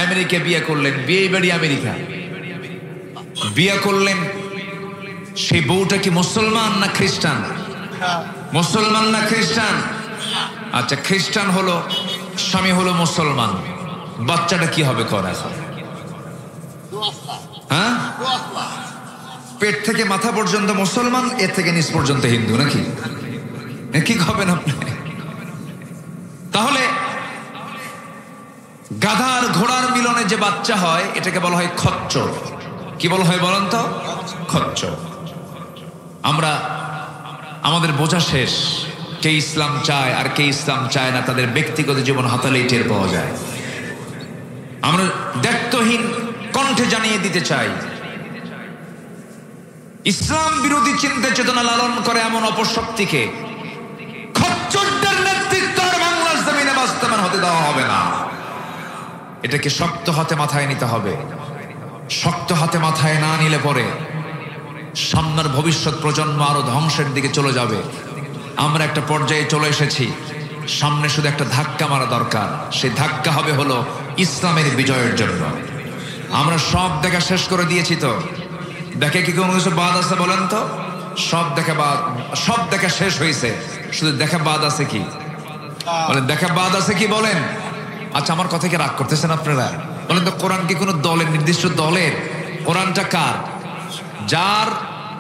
আমেরিকা বিয়ে করলেন, বিয়ে বাড়ি আমেরিকা বিয়ে করলেন। সেই বউটা কি মুসলমান না খ্রিস্টান? মুসলমান না খ্রিস্টান? আচ্ছা, খ্রিস্টান হলো, স্বামী হলো মুসলমান, বাচ্চাটা কি হবে করা? হ্যাঁ, পেট থেকে মাথা পর্যন্ত মুসলমান, এর থেকে নিচ পর্যন্ত হিন্দু, নাকি? কি হবেন আপনি? তাহলে গাধার ঘোড়ার মিলনে যে বাচ্চা হয় এটাকে বলা হয় খচ্চর। কি বলা হয় বলেন তো? খচ্চর। আমরা আমাদের বোঝা শেষ, কে ইসলাম চায় আর কে ইসলাম চায় না, তাদের ব্যক্তিগত জীবন হাতালেই টের পাওয়া যায়। আমরা দায়িত্বহীন কণ্ঠে জানিয়ে দিতে চাই, ইসলাম বিরোধী চিন্তা চেতনা লালন করে এমন অপশক্তিকে খচ্চরদের নেতৃত্ব আর বাংলার জমিনে বাস্তবায়ন হতে দেওয়া হবে না। এটাকে শক্ত হাতে মাথায় নিতে হবে। শক্ত হাতে মাথায় না নিলে পরে সামনের ভবিষ্যৎ প্রজন্ম আরো ধ্বংসের দিকে চলে যাবে। আমরা একটা পর্যায়ে চলে এসেছি, সামনে শুধু একটা ধাক্কা মারা দরকার। সেই ধাক্কা হবে হলো ইসলামের বিজয়ের জন্য। আমরা সব দেখা শেষ করে দিয়েছি তো, দেখে কি কোনো কিছু বাদ আছে বলেন তো? সব দেখা শেষ হয়েছে, শুধু দেখা বাদ আছে কি? বলেন, দেখা বাদ আছে কি বলেন? আচ্ছা, আমার কথা কি রাগ করতেছেন আপনারা? বলেন তো, কোরআন কি কোনো দলের, নির্দিষ্ট দলের? কোরআনটা কার? যার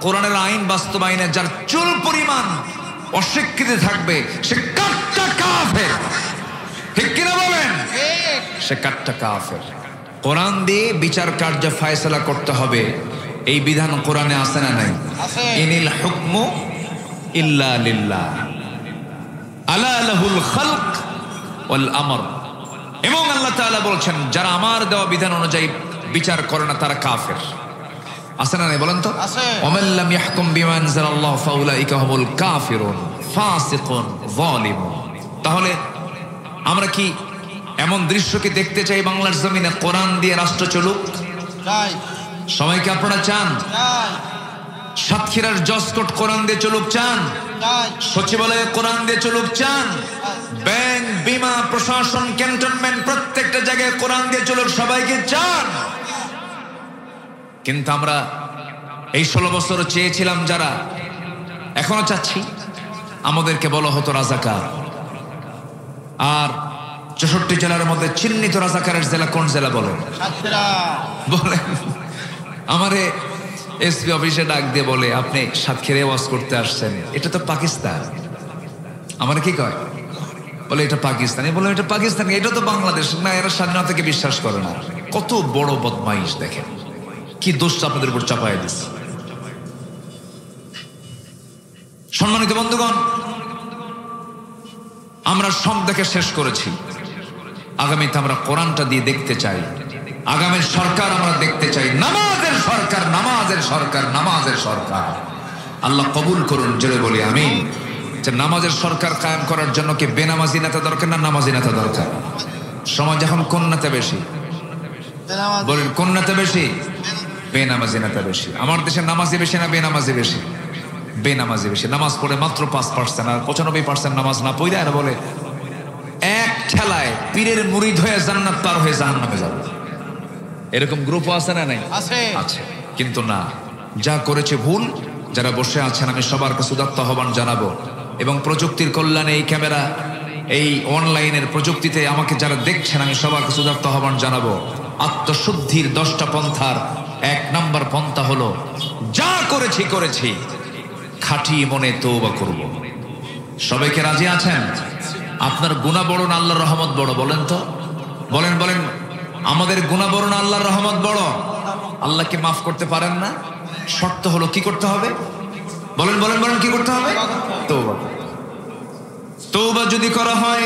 কোরআনের আইন বাস্তবায়নে যার চুল পরিমাণ অস্বীকৃতি থাকবে সে কাট্টা কাফের। ঠিক কিনা বলেন? সে কাট্টা কাফের। কোরআন দিয়ে বিচার কার্য ফয়সালা করতে হবে, এই বিধান কোরআনে আছে না নাই? ইনিল হুকমু ইল্লা লিল্লাহ আলা লাহুল খালক ওয়াল আমর। এবং আল্লাহ তাআলা বলছেন যারা আমার দেওয়া বিধান অনুযায়ী বিচার করে না তারা কাফের। আছে না নাই বলেন তো? ওয়ামান লাম ইয়াহকুম বিমা আনজালাল্লাহু ফাউলাইকা হুমুল কাফিরুন ফাসিকুন যালিমুন। তাহলে আমরা কি এমন দৃশ্যকে দেখতে চাই বাংলার জমিনে কোরআন দিয়ে রাষ্ট্র চলুক? সবাইকে আপনারা চান? সাতক্ষীরার জজকোর্ট কোরআন দিয়ে চলুক চান? সচিবালয়ে কোরআন দিয়ে চলুক চান? ব্যাংক, বিমা, প্রশাসন, ক্যান্টনমেন্ট প্রত্যেকটা জায়গায় কোরআন দিয়ে চলুক সবাইকে চান। কিন্তু আমরা এই 16 বছর চেয়েছিলাম যারা, এখনো চাচ্ছি, আমাদেরকে বলা হতো রাজাকার। আর 64 জেলার মধ্যে চিহ্নিত রাজাকারের জেলা কোন জেলা বলেন? বলেন। আমারে এসপি অফিসে ডাক দিয়ে বলে আপনি সাতক্ষীরায় ওয়াজ করতে আসছেন, এটা তো পাকিস্তান। আমার কি কয়? বলে এটা পাকিস্তানি। বলে এটা পাকিস্তানি, এটা তো বাংলাদেশ না, এরা স্বাধীনতাকে বিশ্বাস করে না। কত বড় বদমাইশ দেখেন, কি দোষ আপনাদের উপর চাপায় দিচ্ছে। সম্মানিত বন্ধুগণ, আমরা সব দেখে শেষ করেছি, আগামীতে আমরা কোরআনটা দিয়ে দেখতে চাই। আগামীর সরকার আমরা দেখতে চাই নামাজের সরকার, নামাজের সরকার, নামাজের সরকার। আল্লাহ কবুল করুন, জোরে বলি আমিন। যে নামাজের সরকার কায়েম করার জন্য কি বেনামাজি নেতা দরকার না নামাজি নেতা দরকার? সমাজ এখন কোন নেতা বেশি? বলেন কোন নেতা বেশি? বেনামাজি নেতা বেশি। আমার দেশে নামাজি বেশি না বেনামাজি বেশি? বেনামাজি বেশি। নামাজ পড়ে মাত্র 5%, আর 95% নামাজ না পড়ে আর বলে এক ঠেলায় পীরের মুরিদ হয়ে জান্নাত পার হয়ে জাহান্নামে যাবে। এরকম গ্রুপও আছে না নাই? আছে। কিন্তু না, যা করেছে ভুল। যারা বসে আছেন আমি সবার কাছে উদাত্ত আহ্বান জানাবো, এবং প্রযুক্তির কল্যাণে এই ক্যামেরা, এই অনলাইনের প্রযুক্তিতে আমাকে যারা দেখছেন আমি সবার কাছে উদাত্ত আহ্বান জানাবো, আত্মশুদ্ধির 10টা পন্থার 1 নম্বর পন্থা হলো যা করেছি করেছি, খাঁটি মনে তওবা করব। সবাইকে রাজি আছেন? আপনার গুনাহ বড় না আল্লাহর রহমত বড়? বলেন তো, বলেন বলেন। আমাদের গুনাহ বড় না আল্লাহর রহমত বড়? আল্লাহকে মাফ করতে পারেন না? শর্ত হলো কি করতে হবে? বলেন বলেন বলেন, কি করতে হবে? তওবা। তওবা যদি করা হয়,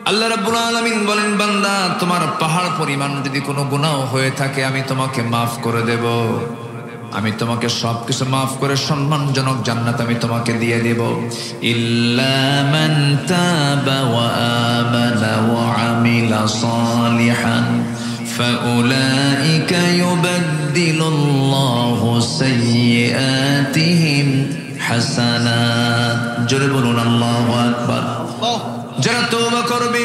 আল্লাহ রাব্বুল আলামিন বলেন বান্দা তোমার পাহাড় পরিমাণ যদি কোনো গুনাহ হয়ে থাকে আমি তোমাকে মাফ করে দেব। আমি তোমাকে সবকিছু মাফ করে সম্মানজনক জান্নাত আমি তোমাকে দিয়ে দেব। ইল্লা মান তাবা ওয়া আমানা ওয়া আমিলা সালিহান ফাউলাইকা ইউবাদদিলুল্লাহু সাইয়্যাতিহিম হাসানাত। জোরে বলুন আল্লাহু আকবার। যারা তওবা করবে,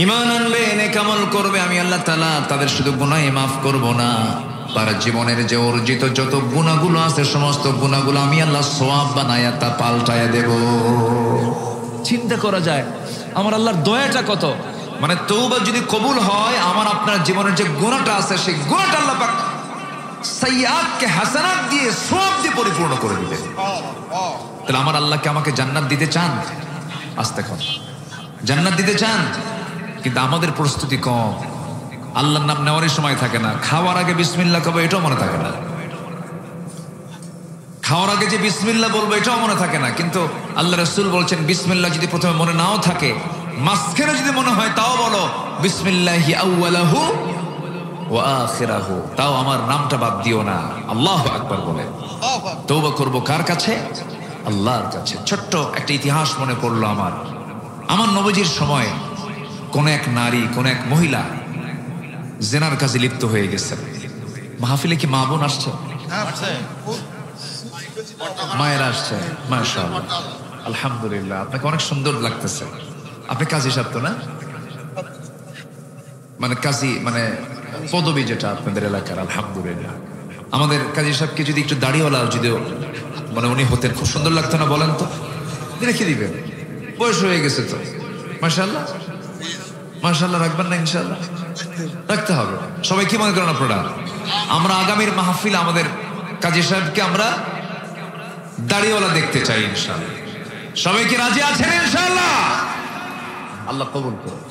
ঈমান আনবে, নেক আমল করবে, আমি আল্লাহ তাআলা তাদের শুধু গুনাহই মাফ করব না, তার জীবনের যে অর্জিত যত গুনাহগুলো আছে সমস্ত গুনাহগুলো আমি আল্লাহ সওয়াব বানায়া তা পাল্টায়া দেব। চিন্তা করা যায় আমার আল্লাহর দয়াটা কত। মানে তওবা যদি কবুল হয়, আমার আপনার জীবনের যে গুনাহটা আছে সেই গুনাহটা আল্লাহ পাক সাইয়্যাতকে হাসানাত দিয়ে সওয়াব দিয়ে পরিপূর্ণ করে দিবেন। তাহলে আমার আল্লাহকে আমাকে জান্নাত দিতে চান? আস্তে কর, জান্নাত দিতে চান, কিন্তু আমাদের প্রস্তুতি কম। আল্লাহর নাম নেওয়ারই সময় থাকে না। খাওয়ার আগে বিসমিল্লাহ কবে এটাও মনে থাকে না। খাওয়ার আগে যে বিসমিল্লাহ বলবো এটাও মনে থাকে না। কিন্তু আল্লাহ রাসূল বলছেন বিসমিল্লাহ যদি প্রথমে মনে নাও থাকে, মাঝখানে যদি মনে হয় তাও বলো বিসমিল্লাহি আউয়ালাহু ওয়া আখিরাহু, তাও আমার নামটা বাদ দিও না। আল্লাহু আকবার বলে তওবা করব কার কাছে? আল্লাহর কাছে। ছোট্ট একটা ইতিহাস মনে পড়লো আমার নবীজির সময় কোন এক নারী, কোন এক মহিলা জেনার কাজে লিপ্ত হয়ে গেছে। মাহফিলে কি মা বোন আসছে? মায়েরা আসছে, মাশাআল্লাহ, আলহামদুলিল্লাহ। আপনাকে অনেক সুন্দর লাগতেছে। আপনি কাজী সাহেব তো না? মানে কাজী মানে পদবী যেটা আপনাদের এলাকার, আলহামদুলিল্লাহ। আমাদের কাজী সাহেবকে যদি একটু দাড়িওয়ালা যদি মানে উনি হতেন, খুব সুন্দর লাগতো না? বলেন তো, রেখে দিবেন, বয়স হয়ে গেছে তো। মাশাআল্লাহ মাশাআল্লাহ, রাখবেন না ইনশাআল্লাহ? রাখতে হবে। সবাই কি মনে করেন আপনারা? আমরা আগামীর মাহফিল আমাদের কাজী সাহেবকে আমরা দাড়িওয়ালা দেখতে চাই ইনশাআল্লাহ। সবাই কি রাজি আছেন ইনশাআল্লাহ? আল্লাহ কবুল করুন,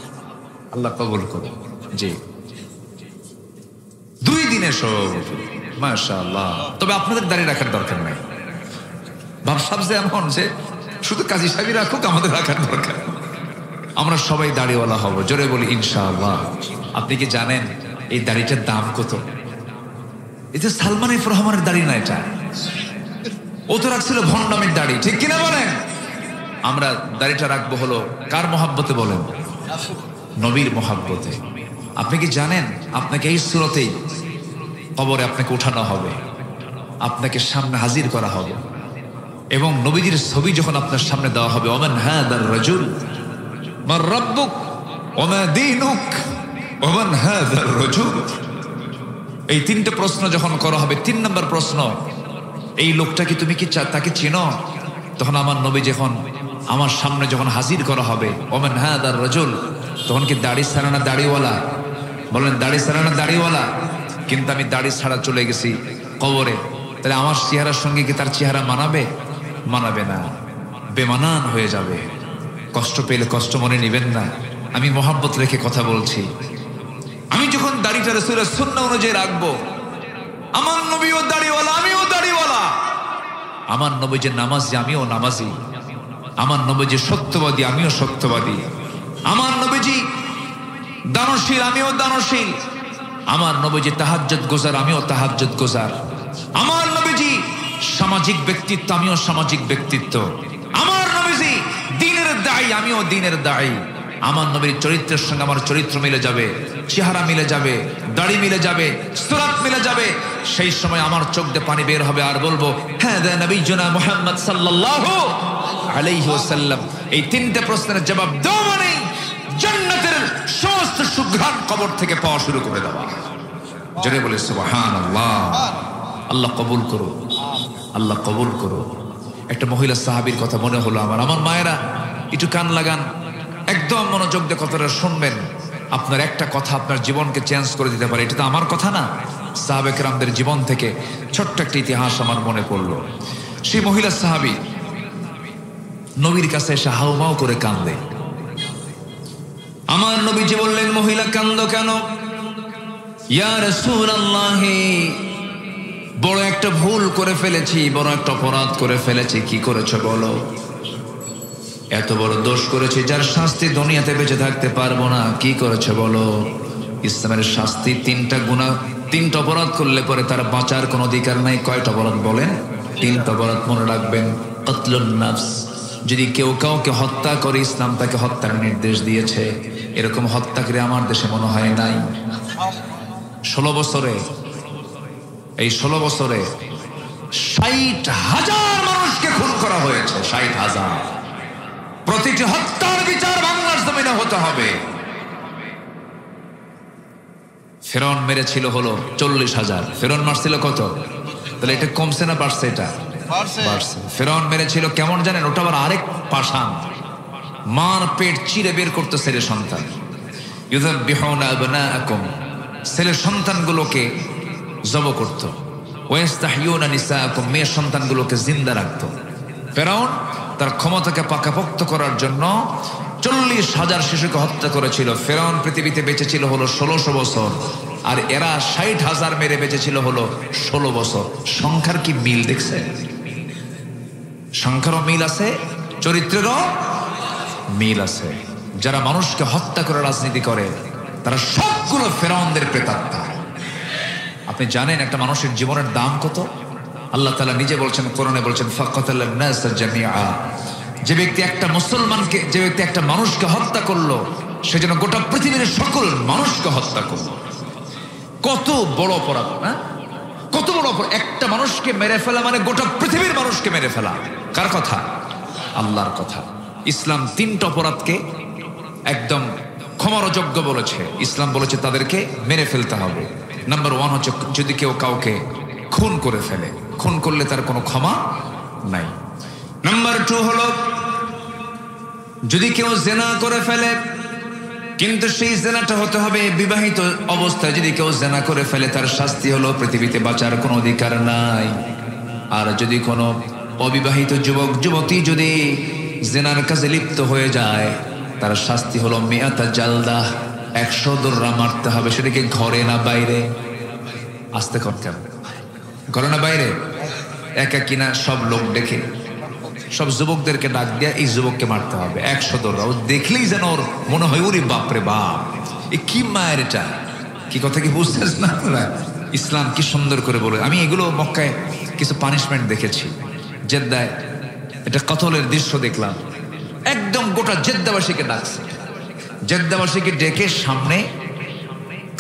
আল্লাহ কবুল করুন। জি, 2 দিনে সব মাশাআল্লাহ। তবে আপনাদের দাড়ি রাখার দরকার নাই। ভাবসাব যে এমন যে শুধু কাজী সাহেবই রাখুক, আমাদের রাখার দরকার। আমরা সবাই দাড়িওয়ালা হব, জোরে বলি ইনশাআল্লাহ। আপনি কি জানেন এই দাড়িটার দাম কত? এই যে সালমান এফ রহমানের দাড়ি না, এটা ও তো রাখছিল ভণ্ডামের দাড়ি, ঠিক কিনা বলেন? আমরা দাড়িটা রাখবো হলো কার মহাব্বতে বলেন? নবীর মহাব্বতে। আপনি কি জানেন আপনাকে এই সুরতেই কবরে আপনাকে উঠানো হবে, আপনাকে সামনে হাজির করা হবে এবং নবীজির ছবি যখন আপনার সামনে দেওয়া হবে, ওমান হাদার রাজুল মার রাব্বুক ওমা দীনুক ওমান হাদার রাজুল, এই 3টে প্রশ্ন যখন করা হবে, 3 নম্বর প্রশ্ন, এই লোকটা কি তুমি কি তাকে চিনো? তখন আমার নবী যখন আমার সামনে যখন হাজির করা হবে, ওমান হাদার রাজুল, তখন কি দাড়ি ছাড়া না দাড়িওয়ালা? বলেন দাড়ি ছাড়া না দাড়িওয়ালা? কিন্তু আমি দাড়ি ছাড়া চলে গেছি কবরে, তাহলে আমার চেহারার সঙ্গে কি তার চেহারা মানাবে? মানাবে না, বেমানান হয়ে যাবে। কষ্ট পেলে কষ্ট মনে নেবেন না, আমি মহাব্বত রেখে কথা বলছি। আমি যখন দাড়িটা রাসূলের সুন্নাহ অনুযায়ী রাখবো, আমার নবীও দাড়িওয়ালা, আমিও দাড়িওয়ালা। আমার নবী যে নামাজি, আমিও নামাজি। আমার নবীজি সত্যবাদী, আমিও সত্যবাদী। আমার নবীজি দানশীল, আমিও দানশীল। আমার নবীজি তাহাজ্জুদ গোজার, আমিও তাহাজ্জুদ গোজার। আমার নবীজি সামাজিক ব্যক্তিত্ব, আমিও সামাজিক ব্যক্তিত্ব। আমার নবীজি দ্বীনের দায়ী, আমিও দ্বীনের দায়ী। আমার নবীর চরিত্রের সঙ্গে আমার চরিত্র মিলে যাবে, চেহারা মিলে যাবে, দাড়ি মিলে যাবে, সুরাত মিলে যাবে। সেই সময় আমার চোখ দিয়ে পানি বের হবে আর বলবো, হ্যাঁ নবীজনা মুহাম্মদ সাল্লাল্লাহু আলাইহি ওয়াসাল্লাম। এই 3টে প্রশ্নের জবাব দাও মানে জান্নাতের সমস্ত সুঘ্রাণ কবর থেকে পাওয়া শুরু করে দেওয়া। জোরে বলে সুবহানাল্লাহ। আল্লাহ কবুল করো, আল্লাহ কবুল করো। একটা মহিলা সাহাবীর কথা মনে হলো আমার। আমার মায়েরা একটু কান লাগান, একদম মনোযোগ দিয়ে কথাটা শুনবেন। আপনার একটা কথা আপনার জীবনকে চেঞ্জ করে দিতে পারে। এটা তো আমার কথা না, সাহাবে কেরামদের জীবন থেকে ছোট্ট একটা ইতিহাস আমার মনে পড়লো। সেই মহিলা সাহাবী নবীর কাছে এসে হাউমাউ করে কান্দে। আমার নবীজি বললেন, মহিলা কান্দো কেন? ইয়া রাসূলুল্লাহ, বড় একটা ভুল করে ফেলেছি, বড় একটা অপরাধ করে ফেলেছি। কি করেছো বলো? এত বড় দোষ করেছি যার শাস্তি দুনিয়াতে বেঁচে থাকতে পারবো না। কি করেছো বলো? ইসলামের শাস্তি 3টা গুনাহ, 3টা অপরাধ করলে পরে তার বাঁচার কোনো অধিকার নাই। কয়টা অপরাধ বলেন? 3টা অপরাধ মনে রাখবেন। কতলুন নাফস, যদি কেউ কাউকে হত্যা করে ইসলাম তাকে হত্যার নির্দেশ দিয়েছে। এরকম হত্যাকারী আমার দেশে মনে হয় নাই। 16 বছরে, এই 16 বছরে 60,000 মানুষকে খুন করা হয়েছে। 60,000। প্রতিটি হত্যার বিচার বাংলার জমিনে হতে হবে। ফেরাউন মেরেছিল হলো 40,000। ফেরাউন মারছিল কত? তাহলে এটা কমছে না বাড়ছে? এটা বাড়ছে। ফেরাউন মেরেছিল কেমন জানেন? ওটা আবার আরেক পাষাণ, মার পেট চিরে বের করতো ছেলে সন্তান। ইউযাব্বিহুনা আবনাআকুম, ছেলে সন্তানগুলোকে জব করত। ওয়াস্তাহইউনা নিসাআকুম, মেয়ে সন্তানগুলোকে জিন্দা রাখত। ফেরাউন তার ক্ষমতাকে পাকাপোক্ত করার জন্য 40,000 শিশুকে হত্যা করেছিল। ফেরাউন পৃথিবীতে বেঁচে ছিল হলো 1600 বছর, আর এরা 60,000 মেরে বেঁচে ছিল হলো 16 বছর। সংখ্যার কি মিল দেখছে? সংখ্যারও মিল আছে, চরিত্রেরও মিল আছে। যারা মানুষকে হত্যা করে রাজনীতি করে তারা সবগুলো ফেরাউনদের প্রেতাত্মা। আপনি জানেন একটা মানুষের জীবনের দাম কত? আল্লাহ তাআলা নিজে বলছেন, কোরআনে বলছেন, ফাকাতালান নাস জামিআ। যে ব্যক্তি একটা মুসলমানকে, যে ব্যক্তি একটা মানুষকে হত্যা করলো, সে যেন গোটা পৃথিবীর সকল মানুষকে হত্যা করলো। কত বড় অপরাধ না? কত বড় অপরাধ! একটা মানুষকে মেরে ফেলা মানে গোটা পৃথিবীর মানুষকে মেরে ফেলা। কার কথা? আল্লাহর কথা। ইসলাম 3টা অপরাধকে একদম ক্ষমার অযোগ্য বলেছে। ইসলাম বলেছে তাদেরকে মেরে ফেলতে হবে। নাম্বার 1 হচ্ছে যদি কেউ কাউকে খুন করে ফেলে, খুন করলে তার কোনো ক্ষমা নাই। নাম্বার 2 হলো যদি কেউ জিনা করে ফেলে, কিন্তু সেই জেনাটা হতে হবে বিবাহিত অবস্থায়। যদি কেউ জেনা করে ফেলে তার শাস্তি হলো পৃথিবীতে বাঁচার কোনো অধিকার নাই। আর যদি কোনো অবিবাহিত যুবক যুবতী যদি জেনার কাজে লিপ্ত হয়ে যায় তার শাস্তি হলো মিয়াতা জালদা, 100 দোররা মারতে হবে। সেটাকে ঘরে না বাইরে? আসতে কর কেন? ঘরে না বাইরে? একা কিনা সব লোক ডেকে সব যুবকদেরকে ডাক দিয়া এই যুবককে মারতে হবে 100 দোররা। ও দেখলেই যেন ওর মনে হয় ওরে বাপরে বাপ, এ কি মায়ের এটা, কি কথা কি বুঝতেছ না? ইসলাম কি সুন্দর করে বলে। আমি এগুলো মক্কায় কিছু পানিশমেন্ট দেখেছি, জেদ্দায় এটা কতলের দৃশ্য দেখলাম। একদম গোটা জেদ্দাবাসীকে ডাকছে, জেদ্দাবাসীকে ডেকে সামনে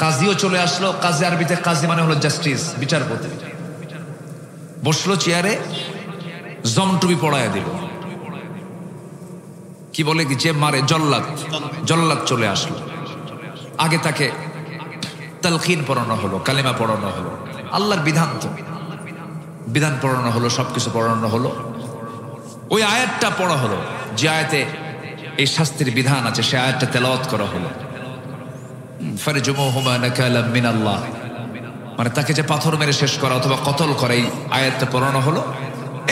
কাজীও চলে আসলো। কাজী আরবিতে কাজী মানে হলো জাস্টিস, বিচারপতি। বসলো চেয়ারে, জমটুবি পড়ায় দিল। কি বলে কি যে মারে জল্লাদ, জল্লাদ চলে আসলো। আগে তাকে তালকিন পড়ানো হলো, কালেমা পড়ানো হলো, আল্লাহর বিধান তো বিধান পড়ানো হলো, সবকিছু পড়ানো হলো। ওই আয়াতটা পড়া হলো যে আয়াতে এই শাস্তির বিধান আছে, সে আয়াতটা তেলাওয়াত করা হলো। ফারজুমুহুমা নাকালাম মিনাল্লাহ, মানে তাকে যে পাথর মেরে শেষ করা অথবা কতল করা, এই আয়াতটা পড়ানো হলো।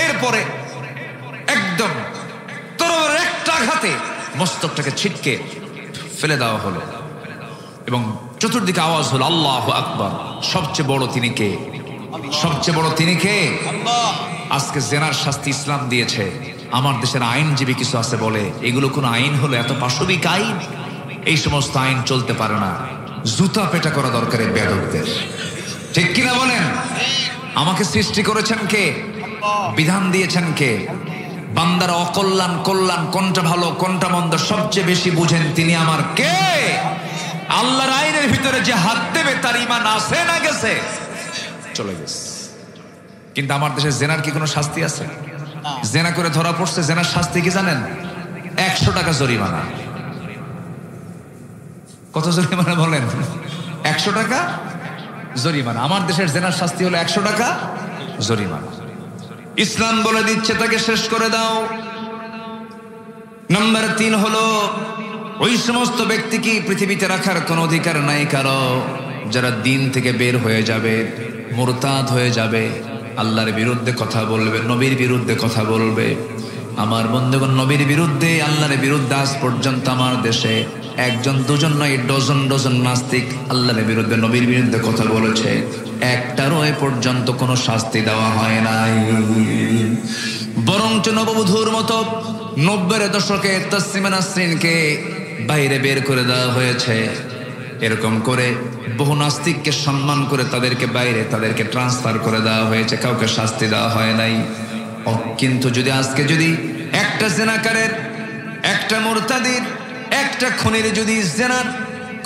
এরপরে একদম তরবারির একটা আঘাতে মস্তকটাকে ছিটকে ফেলে দেওয়া হলো এবং চতুর্দিকে আওয়াজ হলো আল্লাহু আকবার, সবচেয়ে বড় তিনি কে? সবচেয়ে বড় তিনি কে? আজকে জেনার শাস্তি ইসলাম দিয়েছে। আমার দেশের আইনজীবী কিছু আছে বলে এগুলো কোন আইন হলো? এত পাশবিক আইন, এই সমস্ত আইন চলতে পারে না। জুতা পেটা করা দরকার এই বেয়াদবদের, ঠিক কিনা বলেন? আমাকে সৃষ্টি করেছেন কে? বিধান দিয়েছেন কে? বান্দার অকল্যাণ কল্যাণ কোনটা ভালো কোনটা মন্দ সবচেয়ে বেশি বুঝেন তিনি আমার কে? আল্লাহর আইনের ভিতরে যে হাত দেবে তার ঈমান আছে না গেছে? চলে গেছে। কিন্তু আমার দেশে জেনার কি কোনো শাস্তি আছে? জেনা করে ধরা পড়ছে, জেনার শাস্তি কি জানেন? 100 টাকা জরিমানা। কত জরিমানা বলেন? 100 টাকা জরিমানা। আমার দেশের জেনার শাস্তি হলো 100 টাকা জরিমানা। ইসলাম বলে দিচ্ছে তাকে শেষ করে দাও। নাম্বার 3 হলো ওই সমস্ত ব্যক্তিকে পৃথিবীতে রাখার কোনো অধিকার নাই কারো যারা দিন থেকে বের হয়ে যাবে, মুরতাদ হয়ে যাবে, আল্লাহর বিরুদ্ধে কথা বলবে, নবীর বিরুদ্ধে কথা বলবে। আমার বন্ধুগণ, নবীর বিরুদ্ধে আল্লাহর বিরুদ্ধে আজ পর্যন্ত আমার দেশে একজন দুজন নয়, ডজন ডজন নাস্তিক আল্লাহর বিরুদ্ধে নবীর বিরুদ্ধে কথা বলেছে। একটারও এ পর্যন্ত কোনো শাস্তি দেওয়া হয় নাই। বরঞ্চ নববধূর মতো 90-এর দশকে তাসলিমা নাসরিনকে বাইরে বের করে দেওয়া হয়েছে। এরকম করে বহু নাস্তিককে সম্মান করে তাদেরকে বাইরে, তাদেরকে ট্রান্সফার করে দেওয়া হয়েছে, কাউকে শাস্তি দেওয়া হয় নাই। কিন্তু যদি আজকে যদি একটা জেনাকারের, একটা মুরতাদির, একটা খুনির যদি জেনার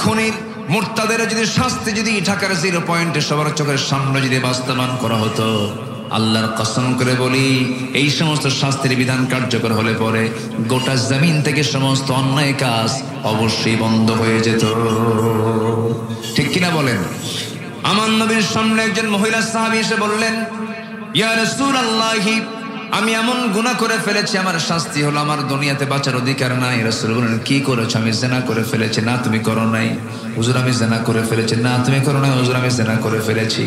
খুনির মুরতাদের যদি শাস্তি যদি ঢাকার 0 পয়েন্টে সবার চোখের সামনে যদি বাস্তবায়ন করা হতো, আল্লাহর কসম করে বলি এই সমস্ত শাস্তির বিধান কার্যকর হলে পরে গোটা জমিন থেকে সমস্ত অন্যায় কাজ অবশ্যই বন্ধ হয়ে যেত, ঠিক কিনা বলেন? আমার নবীর সামনে একজন মহিলা সাহাবী এসে বললেন, ইয়া রাসূলুল্লাহ, আমি এমন গুনাহ করে ফেলেছি, আমার শাস্তি হলো আমার দুনিয়াতে বাঁচার অধিকার নাই। রাসূল বললেন, কি করেছো? আমি জিনা করে ফেলেছি। না তুমি করো নাই। হুজুর আমি জিনা করে ফেলেছি। না তুমি করো নাই। হুজুর আমি জিনা করে ফেলেছি।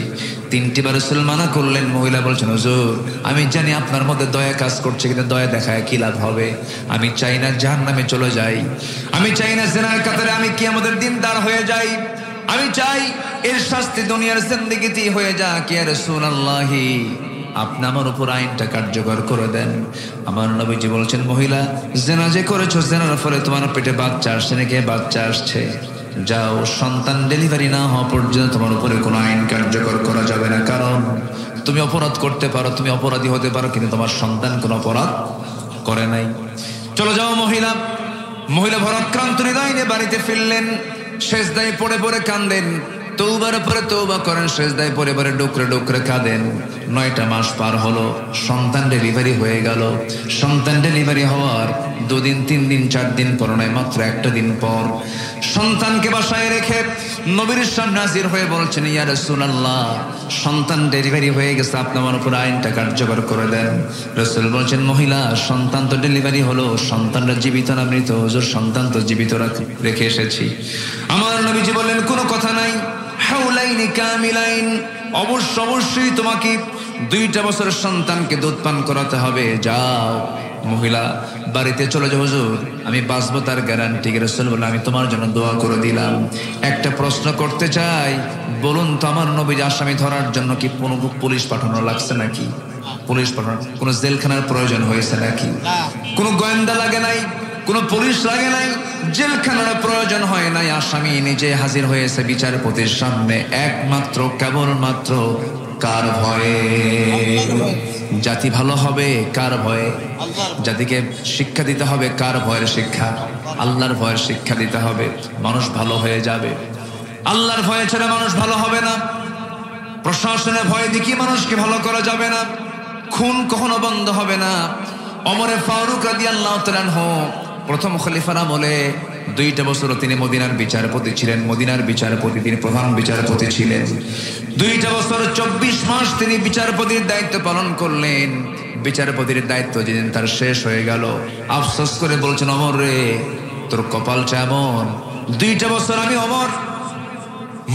3টি বার রাসূল মানা করলেন। মহিলা বলছেন, হুজুর আমি জানি আপনার মধ্যে দয়া কাজ করছে, কিন্তু দয়া দেখায় কি লাভ হবে? আমি চাই না জাহান্নামে চলে যাই, আমি চাই না জিনার কাতারে আমি কিয়ামতের দিন দাঁড় হয়ে যাই, আমি চাই এর শাস্তি দুনিয়ার জিন্দেগিতেই হয়ে যাক। ইয়া রাসূলুল্লাহ, আপনি আমার উপর আইনটা কার্যকর করে দেন। আমার নবীজি বলছেন, মহিলা জেনা যে করেছো, জেনার ফলে তোমার পেটে বাচ্চা আসছে নাকি? বাচ্চা আসছে। যাও, সন্তান ডেলিভারি না হওয়া পর্যন্ত তোমার উপরে কোনো আইন কার্যকর করা যাবে না। কারণ তুমি অপরাধ করতে পারো, তুমি অপরাধী হতে পারো, কিন্তু তোমার সন্তান কোনো অপরাধ করে নাই। চলে যাও মহিলা। মহিলা ভরাক্রান্ত হৃদয় নিয়ে বাড়িতে ফিরলেন, সেজদায় পড়ে পড়ে কান্দেন। তওবার পরে তওবা করেন, সেজদায় পরে পরে ডুকরে ডুকরে কাঁদেন। 9টা মাস পার হলো, সন্তান ডেলিভারি হয়ে গেল। সন্তান ডেলিভারি হওয়ার 2 দিন 3 দিন 4 দিন পর নয়, মাত্র 1টা দিন পর সন্তানকে বাসায় রেখে নবীর সামনে হাজির হয়ে বলছেন, ইয়া রাসূলুল্লাহ, সন্তান ডেলিভারি হয়ে গেছে, আপনি আমার উপর আইনটা কার্যকর করে দেন। রাসূল বলছেন, মহিলা, সন্তান তো ডেলিভারি হলো, সন্তানটা জীবিত না মৃত? হুজুর, সন্তান তো জীবিত রেখে এসেছি। আমার নবীজি বললেন, কোনো কথা নাই, হাউলাইনি কামিলাইন, অবশ্যই তোমাকে 2টা বছর সন্তানকে দুধ পান করাতে হবে। যাও মহিলা, বাড়িতে চলে যাও। হুজুর, আমি বাঁচবো তার গ্যারান্টি? রাসূল বললেন, আমি তোমার জন্য দোয়া করে দিলাম। একটা প্রশ্ন করতে চাই, বলুন তো, আমার নবী আসামি ধরার জন্য কি কোনো পুলিশ পাঠানো লাগছে নাকি? পুলিশ পাঠানো, কোনো জেলখানার প্রয়োজন হয়েছে নাকি? কোনো গোয়েন্দা লাগে নাই, কোনো পুলিশ লাগে নাই, জেলখানার প্রয়োজন হয় নাই। আসামি নিজে হাজির হয়েছে বিচারপতির সামনে, একমাত্র কেবলমাত্র কার ভয়ে? জাতি ভালো হবে কার ভয়ে? জাতিকে শিক্ষা দিতে হবে কার ভয়ের শিক্ষা? আল্লাহর ভয়ের শিক্ষা দিতে হবে, মানুষ ভালো হয়ে যাবে। আল্লাহর ভয়ে ছেড়ে মানুষ ভালো হবে না। প্রশাসনের ভয় দেখিয়ে মানুষকে ভালো করা যাবে না। খুন কখনো বন্ধ হবে না। ওমরে ফারুক রাদিয়াল্লাহু তাআলা আনহু প্রথম খলিফার আমলে 2টা বছর তিনি মদিনার বিচারপতি ছিলেন। মদিনার বিচারপতি, তিনি প্রধান বিচারপতি ছিলেন। 2টা বছর 24 মাস তিনি বিচারপতির দায়িত্ব পালন করলেন। বিচারপতির দায়িত্ব যেদিন তার শেষ হয়ে গেল, আফসোস করে বলছেন, ওমর রে, তোর কপালটা এমন, 2টা বছর আমি ওমর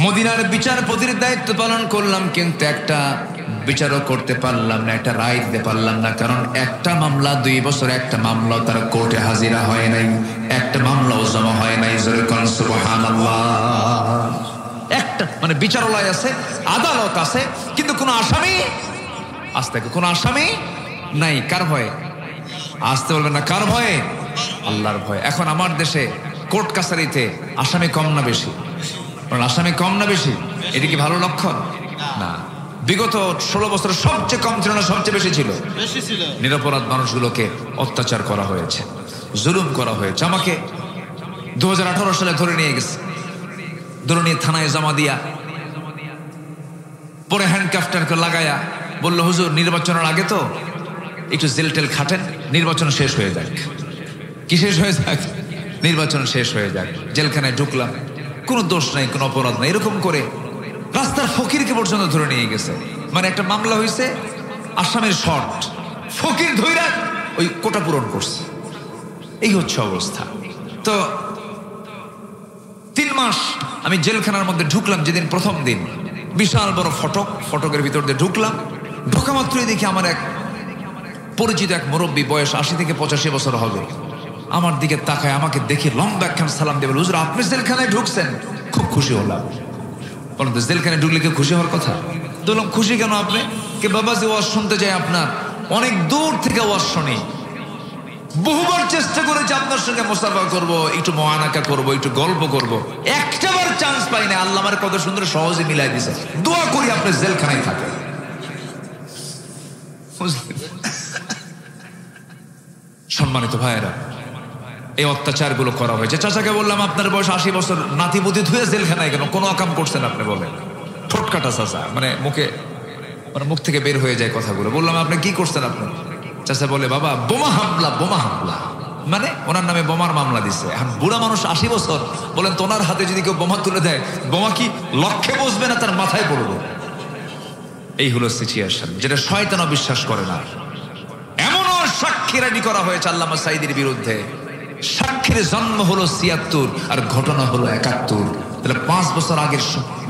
মদিনার বিচারপতির দায়িত্ব পালন করলাম, কিন্তু একটা বিচারও করতে পারলাম না, একটা রায় দিতে পারলাম না। কারণ একটা মামলা 2 বছর, একটা মামলাও তার কোর্টে হাজিরা হয় নাই, একটা মামলাও জমা হয় নাই। সুবহানাল্লাহ। একটা মানে বিচারালয় আছে, আদালত আছে, কিন্তু কোনো আসামি আসতে, কোনো আসামি নাই। কার ভয়ে? আসতে বলবেন না, কার ভয়ে? আল্লাহর ভয়ে। এখন আমার দেশে কোর্ট কাছারিতে আসামি কম না বেশি? আসামি কম না বেশি? এটা কি ভালো লক্ষণ? না। বিগত 16 বছর সবচেয়ে কম ছিল না, সবচেয়ে বেশি ছিল? নিরপরাধ মানুষগুলোকে অত্যাচার করা হয়েছে, জুলুম করা হয়েছে। আমাকে 2018 সালে ধরে নিয়ে গেছে, ধরে নিয়ে থানায় জমা দিয়া, পরে হ্যান্ডকাফটারকে লাগায়া বললো, হুজুর, নির্বাচনের আগে তো একটু জেল টেল খাটেন, নির্বাচন শেষ হয়ে যাক। কি শেষ হয়ে যাক? নির্বাচন শেষ হয়ে যাক। জেলখানায় ঢুকলাম, কোনো দোষ নাই, কোনো অপরাধ নাই। এরকম করে রাস্তার ফকিরকে পর্যন্ত ধরে নিয়ে গেছে। মানে একটা মামলা হয়েছে, আসামের শর্ট, ফকির ধইরা ওই কোটা পূরণ করছে। এই হচ্ছে অবস্থা। তো 3 মাস আমি জেলখানার মধ্যে ঢুকলাম। যেদিন প্রথম দিন, বিশাল বড় ফটকের ভিতর দিয়ে ঢুকলাম। ঢোকা মাত্রই দেখি আমার এক পরিচিত এক মুরব্বী, বয়স 80 থেকে 85 বছর হবে, আমার দিকে তাকায়, আমাকে দেখে লম্বা একখান সালাম দিয়ে বলে, হুজুর, আপনি জেলখানায় ঢুকছেন? খুব খুশি হলাম। বলেন তো, জেলখানায় ঢুকলে কেউ খুশি হওয়ার কথা? তো বললাম, খুশি কেন আপনি? কে বাবা, যে ওয়াজ শুনতে যায় আপনার, অনেক দূর থেকে ওয়াজ শুনি, বহুবার চেষ্টা করেছি আপনার সঙ্গে মুসাফা করব, একটু মুআনাকা করব, একটু গল্প করব, একটাবার চান্স পাই না। আল্লাহ আমার কত সুন্দর সহজে মিলাই দিয়েছে। দোয়া করি আপনি জেলখানায় থাকেন। সম্মানিত ভাইয়েরা, এই অত্যাচারগুলো করা হয়েছে। চাচাকে বললাম, আপনার বয়স 80 বছর, নাতিপুতি ধুয়ে জেলখানায় কেন? কোনো অকাম করছেন আপনি? বলেন। ঠোঁটকাটা চাচা, মানে মুখ থেকে বের হয়ে যায় কথাগুলো। বললাম, আপনি কি করছেন আপনি? চাচা বলে, বাবা, বোমা হামলা। মানে ওনার নামে বোমার মামলা দিচ্ছে। এখন বুড়া মানুষ, 80 বছর, বলেন তো, ওনার হাতে যদি কেউ বোমা তুলে দেয়, বোমা কি লক্ষ্যে বসবে না তার মাথায় পড়বে? এই হলো সিচুয়েশন, যেটা শয়তানও বিশ্বাস করে না। এমনও সাক্ষী রেডি করা হয়েছে আল্লামা সাঈদীর বিরুদ্ধে। সাক্ষীর জন্ম হলো 76 আর ঘটনা হলো 71। তাহলে 5 বছর আগের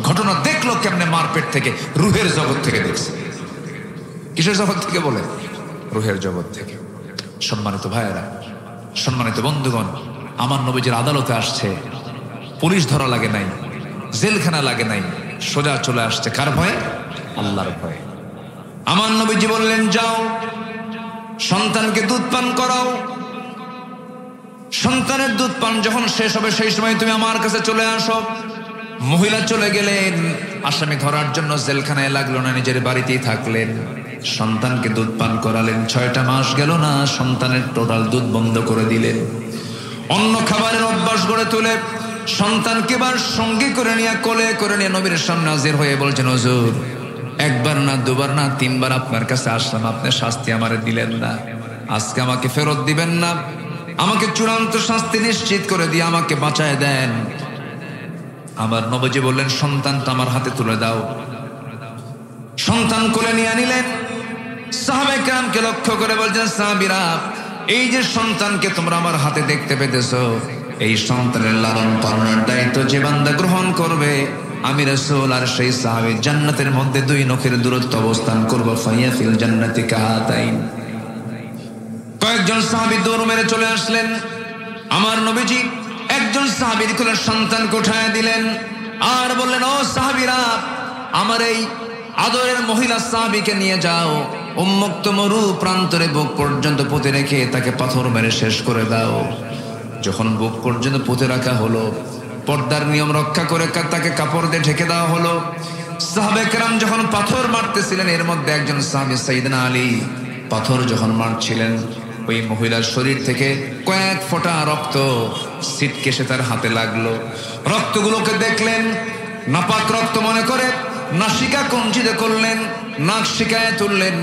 ঘটনা দেখলো কেমনে? মারপেট থেকে, রুহের জগৎ থেকে দেখছে। কিসের জগৎ থেকে? বলে, রুহের জগৎ থেকে। সম্মানিত ভাইয়েরা, সম্মানিত বন্ধুগণ, আমার নবীজির আদালতে আসছে, পুলিশ ধরা লাগে নাই, জেলখানা লাগে নাই, সোজা চলে আসছে। কার ভয়ে? আল্লাহর ভয়ে। আমার নবীজি বললেন, যাও সন্তানকে দুধ পান করাও। সন্তানের দুধ পান যখন শেষ হবে, সেই সময় তুমি আমার কাছে চলে আসো। মহিলা চলে গেলেন, আসামি ধরার জন্য জেলখানায় লাগলো না, নিজের বাড়িতেই থাকলেন। সন্তানকে দুধ পান করালেন। 6টা মাস গেল না, সন্তানের টোটাল দুধ বন্ধ করে দিলেন। অন্য খাবারের অভ্যাস গড়ে তুলে সন্তানকে বার সঙ্গে করে নিয়ে কোলে করে নিয়ে নবীর সামনে হাজির হয়ে বলছেন, হুজুর একবার না দুবার না তিনবার আপনার কাছে আসলাম, আপনি শাস্তি আমারে দিলেন না, আজকে আমাকে ফেরত দিবেন না, আমাকে চূড়ান্ত শাস্তি নিশ্চিত করে দিয়ে আমাকে বাঁচায় দেন। আমার নবীজি বললেন, সন্তানটা আমার হাতে তুলে দাও। সন্তান কোলে নিয়ে নিলেন। সাহাবায়ে কেরামকে লক্ষ্য করে বলছেন, সাহাবীরা এই যে সন্তানকে তোমরা আমার হাতে দেখতে পেতেছো, এই সন্তানের লালন পালনের দায়িত্ব যে বান্দা গ্রহণ করবে, আমি রাসূল আর সেই সাহাবী জান্নাতের মধ্যে 2 নখের দূরত্ব অবস্থান করব। ফাইয়া ফিল জান্নাতি কাহাতাইন। কয়েকজন সাহাবী দৌড় মেরে চলে আসলেন। আমার নবীজি একজন সাহাবীর কোলে সন্তানকে উঠায় দিলেন আর বললেন, ও সাহাবীরা, আমার এই আদরের মহিলা সাহাবীকে নিয়ে যাও, উন্মুক্ত মরু প্রান্তরে বুক পর্যন্ত পুঁতে রেখে তাকে পাথর মেরে শেষ করে দাও। যখন বুক পর্যন্ত পুঁতে রাখা হলো, পর্দার নিয়ম রক্ষা করে তাকে কাপড় দিয়ে ঢেকে দেওয়া হলো। সাহাবায়ে কেরাম যখন পাথর মারতেছিলেন, এর মধ্যে একজন সাহাবী সাইয়েদনা আলী পাথর যখন মারছিলেন, ওই মহিলার শরীর থেকে কয়েক ফোঁটা রক্ত ছিটকে তার হাতে লাগলো। রক্তগুলোকে দেখলেন, নাপাক রক্ত মনে করে নাসিকা কঞ্চিত করলেন, নাক শিকায় তুললেন।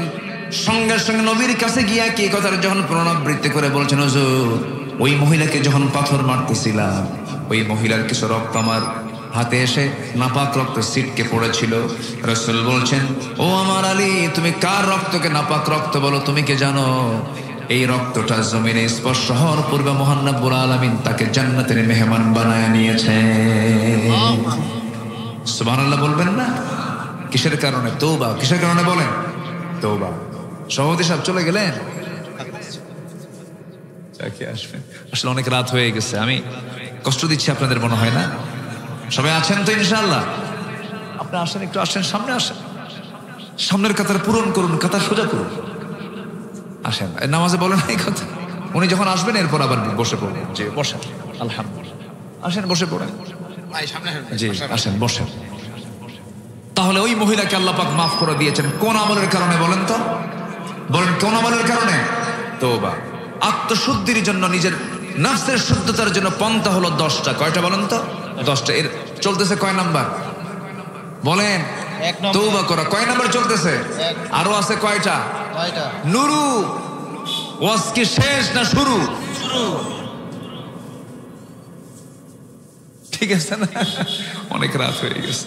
সঙ্গে সঙ্গে নবীর কাছে গিয়া কি কথার যখন পুনরাবৃত্তি করে বলছেন, হুজুর ওই মহিলাকে যখন পাথর মারতেছিলাম, ওই মহিলার কিছু রক্ত আমার হাতে এসে নাপাক রক্ত ছিটকে পড়েছিল। রাসূল বলছেন, ও আমার আলী, তুমি কার রক্তকে নাপাক রক্ত বলো? তুমি কি জানো এই রক্তটা জমিনে স্পর্শ হওয়ার পূর্বে মহান রব্বুল আলামিন তাকে জান্নাতের মেহমান বানায় নিয়েছে। সুবহানাল্লাহ বলবেন না? কিসের কারণে? তওবা। কিসের কারণে বলেন? তওবা। সভাপতি সাহেব চলে গেলেন, আসবেন। আসলে অনেক রাত হয়ে গেছে, আমি কষ্ট দিচ্ছি আপনাদের মনে হয় না? সবাই আছেন তো ইনশাআল্লাহ? আপনি আসেন, একটু আসেন, সামনে আসেন, সামনের কাতার পূরণ করুন, কাতার সোজা করুন, আসেন। নামাজে বলেন এই কথা, উনি যখন আসবেন এরপর আবার বসে পড়বেন। জি বসেন, আলহামদুলিল্লাহ, আসেন বসে পড়েন। জি আসেন বসেন। তাহলে ওই মহিলাকে আল্লাহ পাক মাফ করে দিয়েছেন কোন আমলের কারণে বলেন তো? বলেন কোন আমলের কারণে? তওবা। আত্মশুদ্ধির জন্য, নিজের নফসের শুদ্ধতার জন্য পন্থা হলো 10টা। কয়টা বলেন তো? 10টা। এর চলতেছে কয় নাম্বার বলেন? তওবা করা। কয় নাম্বার চলতেছে? আরো আছে কয়টা? নুরু। ওয়াজ কি শেষ না শুরু? ঠিক আছে না? অনেক রাত হয়ে গেছে।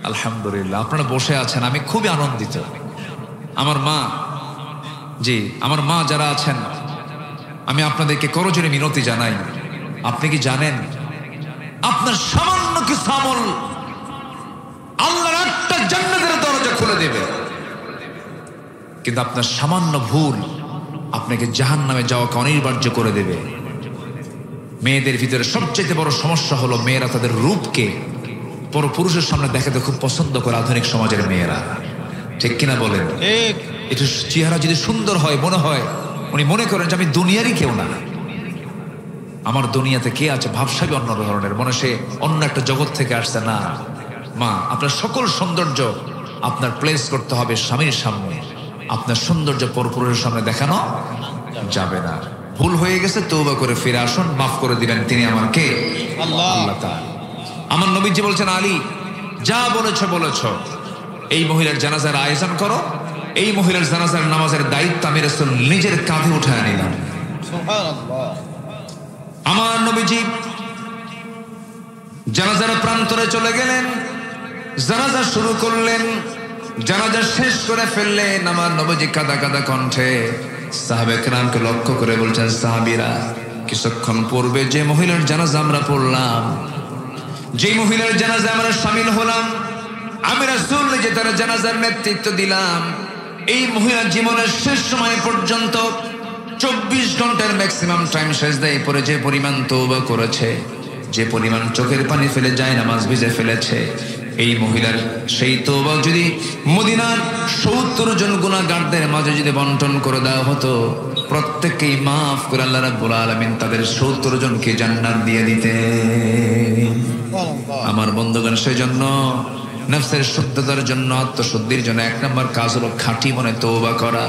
আলহামদুলিল্লাহ, আপনারা বসে আছেন, আমি খুবই আনন্দিত। আমার মা, জি আমার মা যারা আছেন, আমি আপনাদেরকে করজোরে মিনতি জানাই। আপনি কি জানেন আপনার সামান্য কিছু আমল আল্লাহর 8টা জান্নাতের দরজা খুলে দেবে, কিন্তু আপনার সামান্য ভুল আপনাকে জাহান্নামে যাওয়াকে অনিবার্য করে দেবে। মেয়েদের ভিতরে সবচেয়ে বড় সমস্যা হলো মেয়েরা তাদের রূপকে বড় পুরুষের সামনে দেখাতে খুব পছন্দ করে আধুনিক সমাজের মেয়েরা। ঠিক কিনা বলেন? একটু চেহারা যদি সুন্দর হয়, মনে হয় উনি মনে করেন যে আমি দুনিয়ারই কেউ না, আমার দুনিয়াতে কে আছে, ভাবসাবী অন্য ধরনের, মনে সে অন্য একটা জগৎ থেকে আসছে। না মা, আপনার সকল সৌন্দর্য আপনার প্লেস করতে হবে স্বামীর সামনে, আপনার সৌন্দর্য পরপুরুষের সামনে দেখানো যাবে না। ভুল হয়ে গেছে, তওবা করে ফিরে আসুন, মাফ করে দিবেন তিনি আমার কে? আল্লাহ তাআলা। আমার নবীজি বলছেন, আলী যা বলেছো বলেছো, এই মহিলার জানাজার আয়োজন করো, এই মহিলার জানাজার নামাজের দায়িত্ব আমি রাসূল নিজের কাঁধে উঠায় নিলাম। সুবহানাল্লাহ। আমার নবীজি জানাজার প্রান্তরে চলে গেলেন, জানাজা শুরু করলেন, জানাজা শেষ করে ফেললেন। আমার নবীজি কাঁদা কাঁদা কণ্ঠে সাহাবায়ে কেরামকে লক্ষ্য করে বলছেন, সাহাবীরা কিছুক্ষণ পূর্বে যে মহিলার জানাজা আমরা পড়লাম, যে মহিলার জানাজা আমরা শামিল হলাম, আমি রাসূল নিজে তার জানাজার নেতৃত্ব দিলাম। এই মহিলার জীবনের শেষ সময় পর্যন্ত 24 ঘন্টার ম্যাক্সিমাম টাইম সেজদায় পড়ে যে পরিমাণ তওবা করেছে, যে পরিমাণ চোখের পানি ফেলে যায় নামাজ ভিজে ফেলেছে, এই মহিলার সেই তওবা যদি মদিনার 70 জন গুনাহগারদের মাঝে যদি বন্টন করে দেওয়া হতো, প্রত্যেককেই মাফ করে আল্লাহ রাব্বুল আলামিন তাদের 70 জনকে জান্নাত দিয়ে দিতেন। আমার বন্ধুগণ, সেই জন্য নফসের শুদ্ধতার জন্য, আত্মশুদ্ধির জন্য 1 নম্বর কাজ হলো খাঁটি মনে তওবা করা।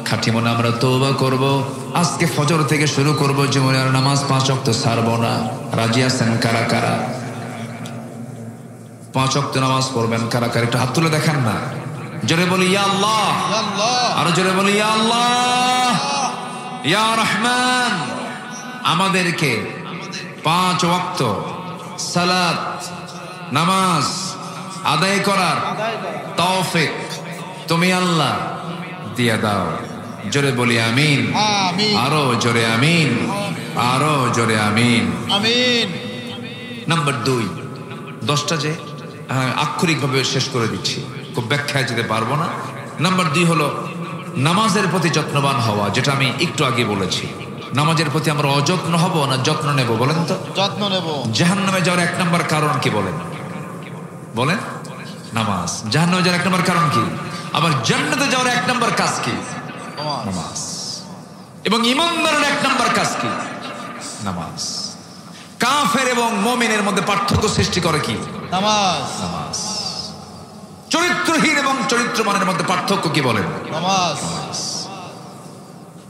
খাঁটি মনে আমরা তওবা করব। আজকে ফজর থেকে শুরু করব, জীবনে আর নামাজ 5 ওয়াক্ত ছাড়বো না। রাজি আছেন কারা কারা? 5 ওয়াক্ত নামাজ পড়বেন কারা কারা একটু হাত তুলে দেখেন না। জোরে বলি ইয়া আল্লাহ, আরো জোরে বলি ইয়া আল্লাহ, ইয়া রহমান। আমাদেরকে 5 ওয়াক্ত সালাত নামাজ আদায় করার তৌফিক তুমি আল্লাহ দিয়া দাও। জোরে বলি আমিন, আরো জোরে আমিন, আরো জোরে আমিন, আমিন। নাম্বার 2, 10টা যে আক্ষরিকভাবে শেষ করে দিচ্ছি, খুব ব্যাখ্যায় যেতে পারবো না। নাম্বার 2 হলো নামাজের প্রতি যত্নবান হওয়া, যেটা আমি একটু আগে বলেছি। নামাজের প্রতি আমরা অযত্ন হব না যত্ন নেব? বলেন তো। যত্ন নেব। জাহান্নামে যাওয়ার 1 নম্বর কারণ কি বলেন? বলেন। নামাজ। জাহান্নামে যাওয়ার 1 নম্বর কারণ কি? আবার জান্নাতে যাওয়ার 1 নম্বর কাজ কি? নামাজ। এবং ঈমানদারের 1 নম্বর কাজ কি? নামাজ। কাফের এবং মুমিনের মধ্যে পার্থক্য সৃষ্টি করে কি? নামাজ। নামাজ। চরিত্রহীন এবং চরিত্রবানের মধ্যে পার্থক্য কি বলেন? নামাজ।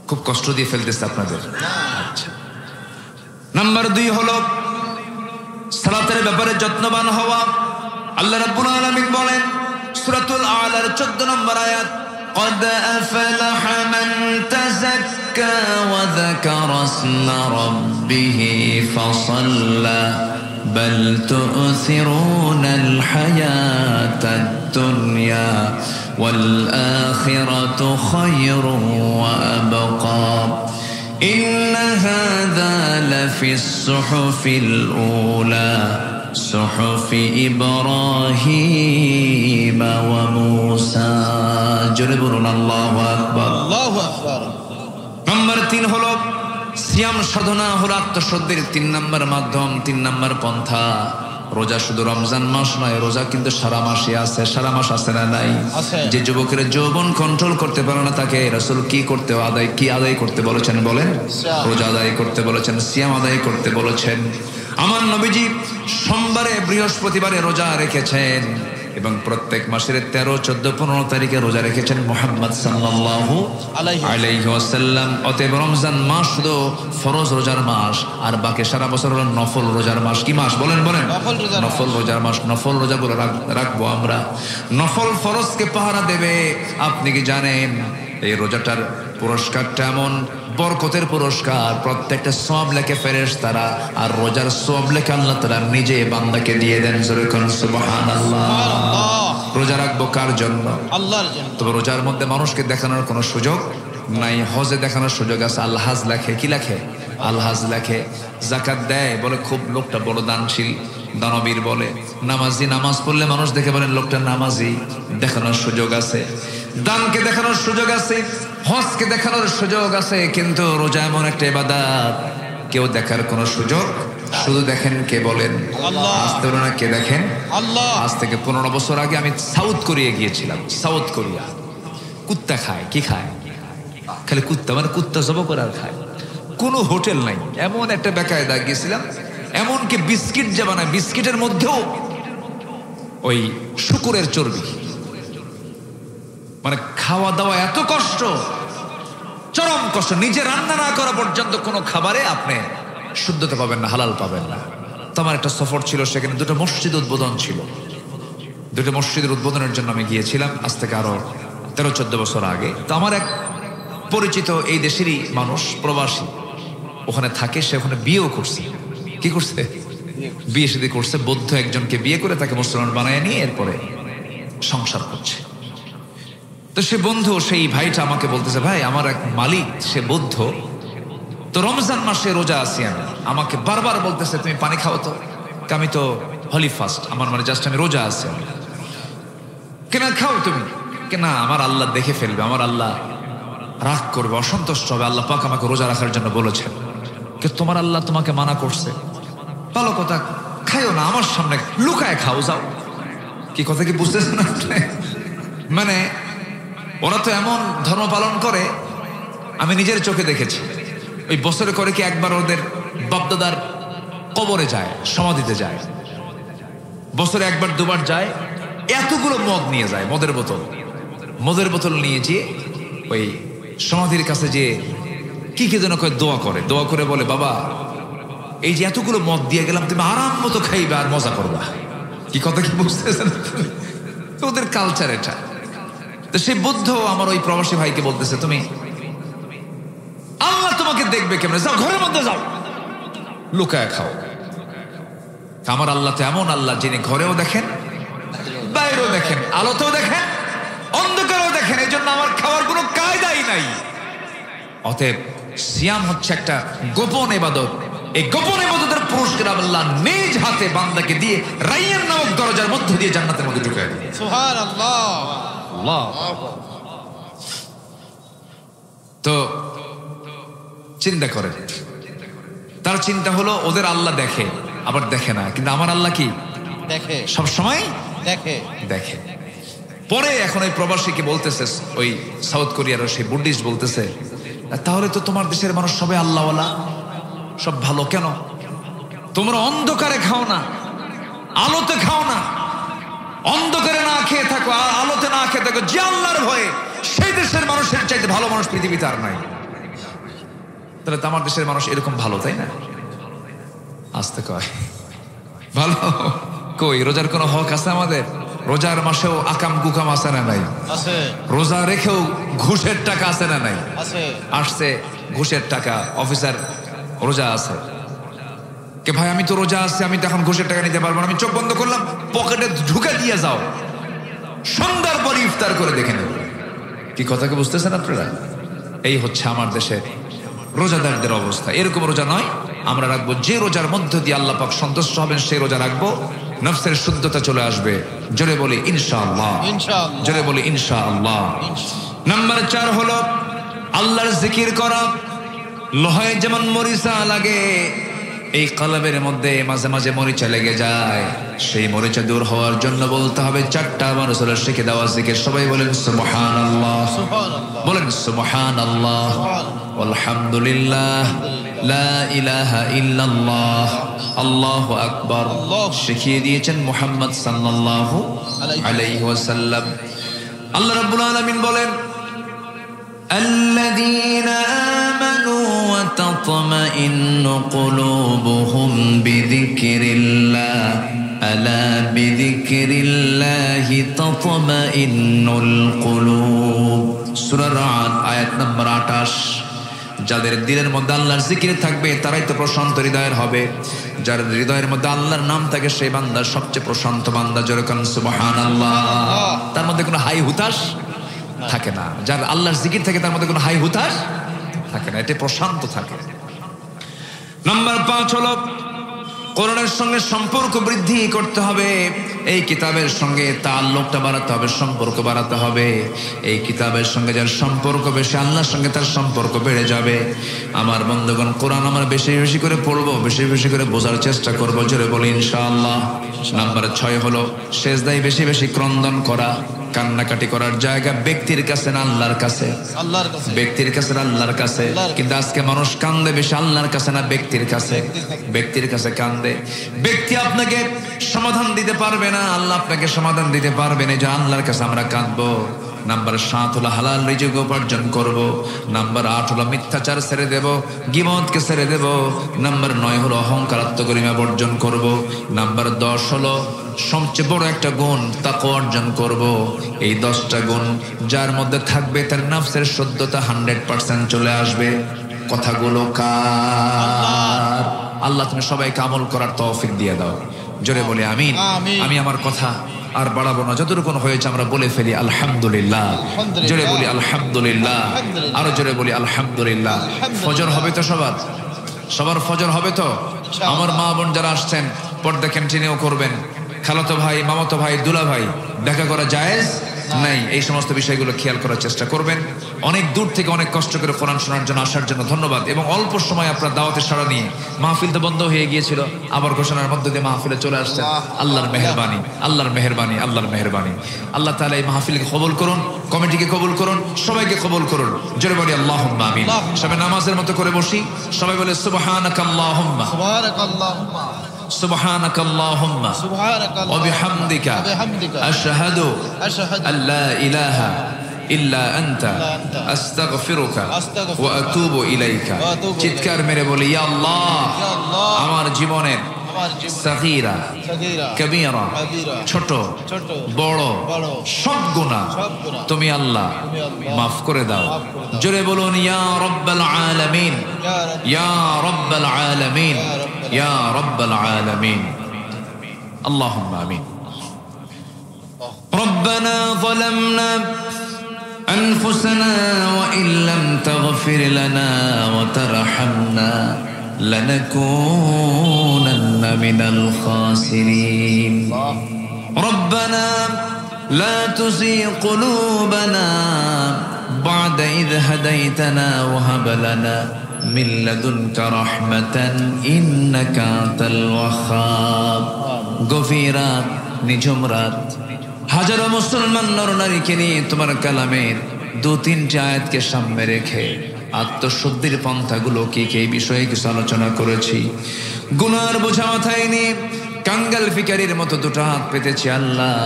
খুব কষ্ট দিয়ে ফেলতেছে আপনাদের। আচ্ছা, নাম্বার 2 হলো সালাতের ব্যাপারে যত্নবান হওয়া। আল্লাহ রাব্বুল আলামিন বলেন সূরাতুল আলার 14 নম্বর আয়াত, قد أفلح من تزكى وذكر اسم ربه فصلى بل تؤثرون الحياة الدنيا والآخرة خير وأبقى إن هذا لفي الصحف الأولى صحف إبراهيم وموسى جربنا الله أكبر الله أكبر نمبر 3 হলো সিয়াম সাধনা হলো আত্মশুদ্ধির 3 নম্বর মাধ্যম, 3 নম্বর পন্থা। রোজা শুধু রমজান মাস নয়, রোজা কিন্তু সারা মাসে আছে। সারা মাস আছে না নাই? যে যুবকের যৌবন কন্ট্রোল করতে পারে না তাকে রাসূল কি আদায় করতে বলেছেন বলেন? রোজা আদায় করতে বলেছেন, সিয়াম আদায় করতে বলেছেন। আমার নবীজি সোমবারে বৃহস্পতিবারে রোজা রেখেছেন এবং প্রত্যেক মাসের 13, 14, 15 তারিখে রোজা রেখেছেন মুহাম্মদ সাল্লাল্লাহু আলাইহি ওয়াসাল্লাম। অতএব রমজান মাস শুধু ফরজ রোজার মাস, আর বাকি সারা বছর হলো নফল রোজার মাস। কি মাস বলেন? বলেন। নফল রোজার মাস। নফল রোজাগুলো রাখবো আমরা। নফল ফরজকে পাহারা দেবে। আপনি কি জানেন এই রোজাটার পুরস্কারটা এমন বরকতের পুরস্কার, প্রত্যেকটা সওয়াব লেখে ফেরেশতারা, আর রোজার সওয়াব লেখে আল্লাহ তাআলা নিজে বান্দাকে দিয়ে দেন। জোরে কোন সুবহানাল্লাহ। রোজা রাখবো কার জন্য? আল্লাহর জন্য। তবে রোজার মধ্যে মানুষকে দেখানোর কোনো সুযোগ নাই। হজে দেখানোর সুযোগ আছে। আলহাজ লেখে। কি লেখে? আলহাজ লেখে। যাকাত দেয়, বলে খুব লোকটা বড় দানশীল, দানবীর বলে। নামাজি, নামাজ পড়লে মানুষ দেখে বলেন লোকটা নামাজি, দেখানোর সুযোগ আছে। দানকে দেখানোর সুযোগ আছে, হজকে দেখানোর সুযোগ আছে। কিন্তু রোজা এমন একটা ইবাদত, কেউ দেখার কোনো সুযোগ, শুধু দেখেন কে বলেন? আল্লাহ। আসতে বলে না কে দেখেন? আল্লাহ। আজ থেকে 15 বছর আগে আমি সাউথ কোরিয়া গিয়েছিলাম। সাউথ কোরিয়া কুত্তা খায়। কি খায়? খালি কুত্তা, মানে কুত্তা জবাই করে আর খায়। কোনো হোটেল নাই। এমন একটা বেকায়দা গিয়েছিলাম, এমনকি বিস্কিট যে বানায়, বিস্কিটের মধ্যেও ওই শুকুরের চর্বি। মানে খাওয়া দাওয়া এত কষ্ট, চরম কষ্ট। নিজে রান্না না করা পর্যন্ত কোনো খাবারে আপনি শুদ্ধতা পাবেন না, হালাল পাবেন না। তো আমার একটা সফর ছিল, সেখানে 2টা মসজিদ উদ্বোধন ছিল। 2টা মসজিদের উদ্বোধনের জন্য আমি গিয়েছিলাম আজ থেকে আরো 13-14 বছর আগে। তো আমার এক পরিচিত এই দেশেরই মানুষ, প্রবাসী, ওখানে থাকে। সে ওখানে বিয়েও করছে। কি করছে? বিয়ে শাদী করছে। বৌদ্ধ একজনকে বিয়ে করে তাকে মুসলমান বানায় নিয়ে এরপরে সংসার করছে। তো সে বন্ধু, সেই ভাইটা আমাকে বলতেছে, ভাই আমার এক মালিক সে বৌদ্ধ, তো রমজান মাসে রোজা আছি আমি, আমাকে বারবার বলতেছে তুমি পানি খাও তো। আমি তো হলি ফাস্ট, আমার মানে জাস্ট আমি রোজা আছি। কেনা খাও তুমি? কেনা আমার আল্লাহ দেখে ফেলবে, আমার আল্লাহ রাগ করবে, অসন্তুষ্ট হবে। আল্লাহ পাক আমাকে রোজা রাখার জন্য বলেছেন। কে তোমার আল্লাহ তোমাকে মানা করছে? ভালো কথা, খাইও না, আমার সামনে লুকায় খাও যাও। কি কথা কি বুঝতেছেন আপনি? মানে ওরা তো এমন ধর্ম পালন করে, আমি নিজের চোখে দেখেছি। ওই বছরে করে কি একবার ওদের বাপদাদার কবরে যায়, সমাধিতে যায়, বছরে একবার দুবার যায়। এতগুলো মদ নিয়ে যায়, মদের বোতল নিয়ে যেয়ে ওই সমাধির কাছে যে কি যেন কয় দোয়া করে বলে, বাবা এই যে এতগুলো মদ দিয়ে গেলাম, তুমি আরাম মতো খাইবে আর মজা করবা। কি কথা কি বুঝতেছেন? ওদের কালচার এটা। তো সেই বুদ্ধ আমার ওই প্রবাসী ভাইকে বলতেছে, তুমি আল্লাহ তোমাকে দেখবে কেমনে, যাও ঘরের মধ্যে যাও, লুকায় খাও। আমার আল্লাহ তো এমন আল্লাহ যিনি ঘরেও দেখেন, বাইরেও দেখেন, আলোতেও দেখেন, অন্ধকারেও দেখেন। এই জন্য আমার খাওয়ার কোনো কায়দাই নাই। অতএব সিয়াম হচ্ছে একটা গোপন ইবাদত। এই গোপন ইবাদতের পুরস্কার আল্লাহ নিজ হাতে বান্দাকে দিয়ে রাইয়ান নামক দরজার মধ্য দিয়ে জান্নাতের মধ্যে ঢুকায় দেয়। সুবহানাল্লাহ। আল্লাহ। তো চিন্তা করেন, তার চিন্তা হলো ওদের আল্লাহ দেখে আবার দেখে না, কিন্তু আমার আল্লাহ কি দেখে, সব সময় দেখে দেখে। পরে এখন ওই প্রবাসীকে বলতেছে, ওই সাউথ কোরিয়ার সেই বুদ্ধিস্ট বলতেছে, তাহলে তো তোমার দেশের মানুষ সবাই আল্লাহওয়ালা, সব ভালো, কেন তোমরা অন্ধকারে খাও না, আলোতে খাও না? অন্ধকারে না খেয়ে থাকো আর আলোতে না খেয়ে থাকো, যে আল্লাহর ভয়ে, সেই দেশের মানুষের চাইতে ভালো মানুষ পৃথিবীতে আর নাই। তাহলে তো আমার দেশের মানুষ এরকম ভালো, তাই না? আসতে কয় ভালো কই? রোজার কোনো হক আছে আমাদের? রোজার মাসেও আকাম কুকাম আছে না নাই? আছে। রোজা রেখেও ঘুষের টাকা আছে না নাই? আছে। আসছে ঘুষের টাকা, অফিসার রোজা আছে, কে ভাই আমি তো রোজা আছে, আমি তো এখন ঘুষের টাকা নিতে পারবো না, আমি চোখ বন্ধ করলাম, পকেটে ঢুকে দিয়ে যাও, সন্ধ্যার পরে ইফতার করে দেখে নেব। কি কথাকে বুঝতেছেন আপনারা? এই হচ্ছে আমার দেশের রোজাদারদের অবস্থা। এরকম রোজা নয় আমরা রাখবো যে রোজার মধ্য দিয়ে আল্লাহ পাক সন্তুষ্ট হবেন, সেই রোজা রাখবো, নফসের শুদ্ধতা চলে আসবে। জোরে বলি ইনশাআল্লাহ, ইনশাআল্লাহ, জোরে বলি ইনশাআল্লাহ। নাম্বার 4 হলো আল্লাহর জিকির করা। লোহায় যেমন মরিচা লাগে, এই কলবের মধ্যে মাঝে মাঝে মরিচা লেগে যায়, সেই মরিচা দূর হওয়ার জন্য বলতে হবে 4টা আমার রাসূলের শিখে দেওয়া জিকির। সবাই বলেন সুবহানাল্লাহ, বলেন সুবহানাল্লাহ, আলহামদুলিল্লাহ, লা ইলাহা ইল্লাল্লাহ, আল্লাহু আকবার। শিখিয়ে দিয়েছেন মুহাম্মদ সাল্লাল্লাহু আলাইহি ওয়াসাল্লাম। আল্লাহ রাব্বুল আলামিন বলেন, الذين آمنوا وتطمئن قلوبهم بذكر الله ألا بذكر الله تطمئن القلوب। সূরা রাদ আয়াত নম্বর 28। যাদের দিলের মধ্যে আল্লাহর জিকির থাকবে তারাই তো প্রশান্ত হৃদয়ের হবে। যার হৃদয়ের মধ্যে আল্লাহর নাম থাকে সেই বান্দা সবচেয়ে প্রশান্ত বান্দা। জোরে বলেন সুবহানাল্লাহ। তার মধ্যে কোনো হাই হুতাশ থাকে না। যার আল্লাহর জিকির থাকে তার মধ্যে কোনো হাই হুতাশ থাকে না, এটা প্রশান্ত থাকে। নাম্বার 5 হলো কোরআনের সঙ্গে সম্পর্ক বৃদ্ধি করতে হবে। এই কিতাবের সঙ্গে তাআল্লুকটা বাড়াতে হবে, সম্পর্ক বাড়াতে হবে। এই কিতাবের সঙ্গে যার সম্পর্ক বেশি, আল্লাহর সঙ্গে তার সম্পর্ক বেড়ে যাবে। আমার বন্ধুগণ, কোরআন আমরা বেশি বেশি করে পড়বো, বেশি বেশি করে বোঝার চেষ্টা করবো। জোরে বলি ইনশাআল্লাহ। নাম্বার 6 হলো সেজদায় বেশি বেশি ক্রন্দন করা। কান্নাকাটি করার জায়গা ব্যক্তির কাছে না আল্লাহর কাছে? আল্লাহর কাছে। ব্যক্তির কাছে না আল্লাহর কাছে? কিন্তু আজকে মানুষ কান্দে বেশি আল্লাহর কাছে না ব্যক্তির কাছে? ব্যক্তির কাছে কান্দে। ব্যক্তি আপনাকে সমাধান দিতে পারবে না, আল্লাহ আপনাকে সমাধান দিতে পারবে না, যে আল্লাহর কাছে আমরা কাঁদবো। নাম্বার 7 হলো হালাল রিজিক উপার্জন করব। নাম্বার 8 হলো মিথ্যাচার ছেড়ে দেব, গীবতকে ছেড়ে দেব। নাম্বার 9 হলো অহংকার আত্মগরিমা বর্জন করব। নাম্বার 10 হলো সবচেয়ে বড় একটা গুণ, তাকওয়া অর্জন করব। এই 10টা গুণ যার মধ্যে থাকবে তার নফসের শুদ্ধতা 100% চলে আসবে। কথাগুলো কার? আল্লাহ তুমি সবাইকে আমল করার তৌফিক দিয়ে দাও। জোরে বলি আমিন। আমি আমার কথা আর বাড়াবো না, যতটুকু হয়েছে আমরা বলে ফেলি আলহামদুলিল্লাহ। জোরে বলি আলহামদুলিল্লাহ, আরো জোরে বলি আলহামদুলিল্লাহ। ফজর হবে তো সবার? সবার ফজর হবে তো? আমার মা বোন যারা আসছেন পর্দা কন্টিনিউ করবেন। খালাতো ভাই, মামাতো ভাই, দুলা ভাই দেখা করা জায়েজ নাই, এই সমস্ত বিষয়গুলো খেয়াল করার চেষ্টা করবেন। অনেক দূর থেকে অনেক কষ্ট করে কোরআন শোনার জন্য আসার জন্য ধন্যবাদ। এবং অল্প সময় আপনার দাওয়াতের সাড়া নিয়ে, মাহফিল তো বন্ধ হয়ে গিয়েছিল, আবার ঘোষণার মধ্য দিয়ে মাহফিলে চলে আসছেন। আল্লাহর মেহেরবানি, আল্লাহর মেহেরবানি, আল্লাহর মেহেরবানি। আল্লাহ তাআলা এই মাহফিলকে কবুল করুন, কমিটিকে কবুল করুন, সবাইকে কবুল করুন। জোরে বলি আল্লাহুম্মা আমিন। সবাই নামাজের মতো করে বসি, সবাই বলে সুবহানাকাল্লাহুম্মা, সুবহানাকাল্লাহুম্মা, سبحانك اللهم وبحمدك أشهد أن لا إله إلا أنت أستغفرك وأتوب إليك। চিৎকার মেরে বলি ইয়া আল্লাহ, আমার জীবনের আমার জীবনে সাগীরা সগীরা কবীরা কবীরা ছোট ছোট বড় বড় সব গুনাহ সব গুনাহ তুমি আল্লাহ মাফ করে দাও। জোরে বলুন ইয়া রাব্বাল আলামিন, ইয়া রাব্বাল আলামিন, ইয়া রাব্বাল আলামিন। আল্লাহুম্মা আমিন। ربنا ظلمنا أنفسنا وإن لم تغفر لنا وترحمنا لنكونن من الخاسرين ربنا لا تزغ قلوبنا بعد إذ هديتنا وهب لنا من لدنك رحمة إنك أنت الوهاب গভীরাত নিঝুম রাত হাজারো মুসলমান নরনারীকে নিয়ে তোমার কালামের 2-3টি আয়াতকে সামনে রেখে আত্মশুদ্ধির পন্থাগুলো কি এই বিষয়ে কিছু আলোচনা করেছি। গুনার বোঝা মাথায় নিয়ে কাঙ্গাল ফিকারির মতো দুটো হাত পেতেছি। আল্লাহ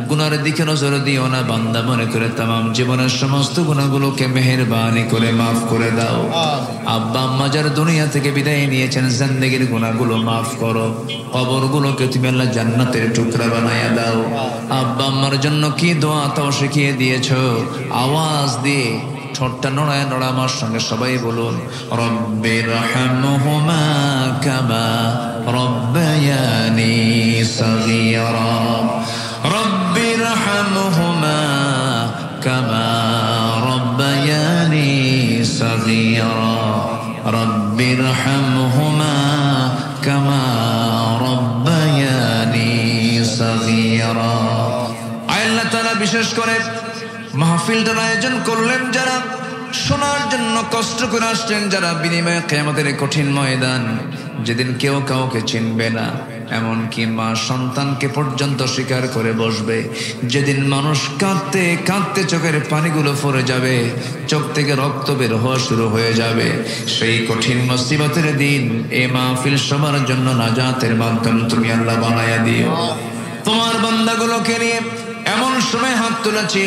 গুনার দিকে নজর দিও না, বান্দা মনে করে তামাম জীবনের সমস্ত গুনাহগুলোকে মেহেরবানি করে মাফ করে দাও। আব্বা আম্মা যারা দুনিয়া থেকে বিদায় নিয়েছেন, জিন্দেগির গুনাহগুলো মাফ করো, কবরগুলোকে তুমি আল্লাহ জান্নাতের টুকরা বানায়া দাও। আব্বা আম্মার জন্য কি দোয়া তাও শিখিয়ে দিয়েছো, আওয়াজ দিয়ে ঠোঁটটা নড়ায় নড়া আমার সঙ্গে সবাই বলুন রব্বিরহামহুমা কামা রব্বায়ানি সাগীরা রব্বিরহামহুমা কামা রব্বায়ানি সাগীরা রব্বিরহামহুমা কামা রব্বায়ানি সাগীরা। আল্লাহ তাআলা বিশেষ করে মাহফিলটার আয়োজন করলেন যারা, শোনার জন্য কষ্ট করে আসলেন যারা, বিনিময়ে কিয়ামতের কঠিন ময়দান যেদিন কেউ কাউকে চিনবে না, এমনকি মা সন্তানকে পর্যন্ত স্বীকার করে বসবে, যেদিন মানুষ কাঁদতে কাঁদতে চোখের পানিগুলো পড়ে যাবে, চোখ থেকে রক্ত বের হওয়া শুরু হয়ে যাবে, সেই কঠিন মুসিবতের দিন এ মাহফিল সবার জন্য নাজাতের মাধ্যম তুমি আল্লাহ বানায়া দিও। তোমার বান্দাগুলোকে নিয়ে এমন সময় হাত তুলেছি,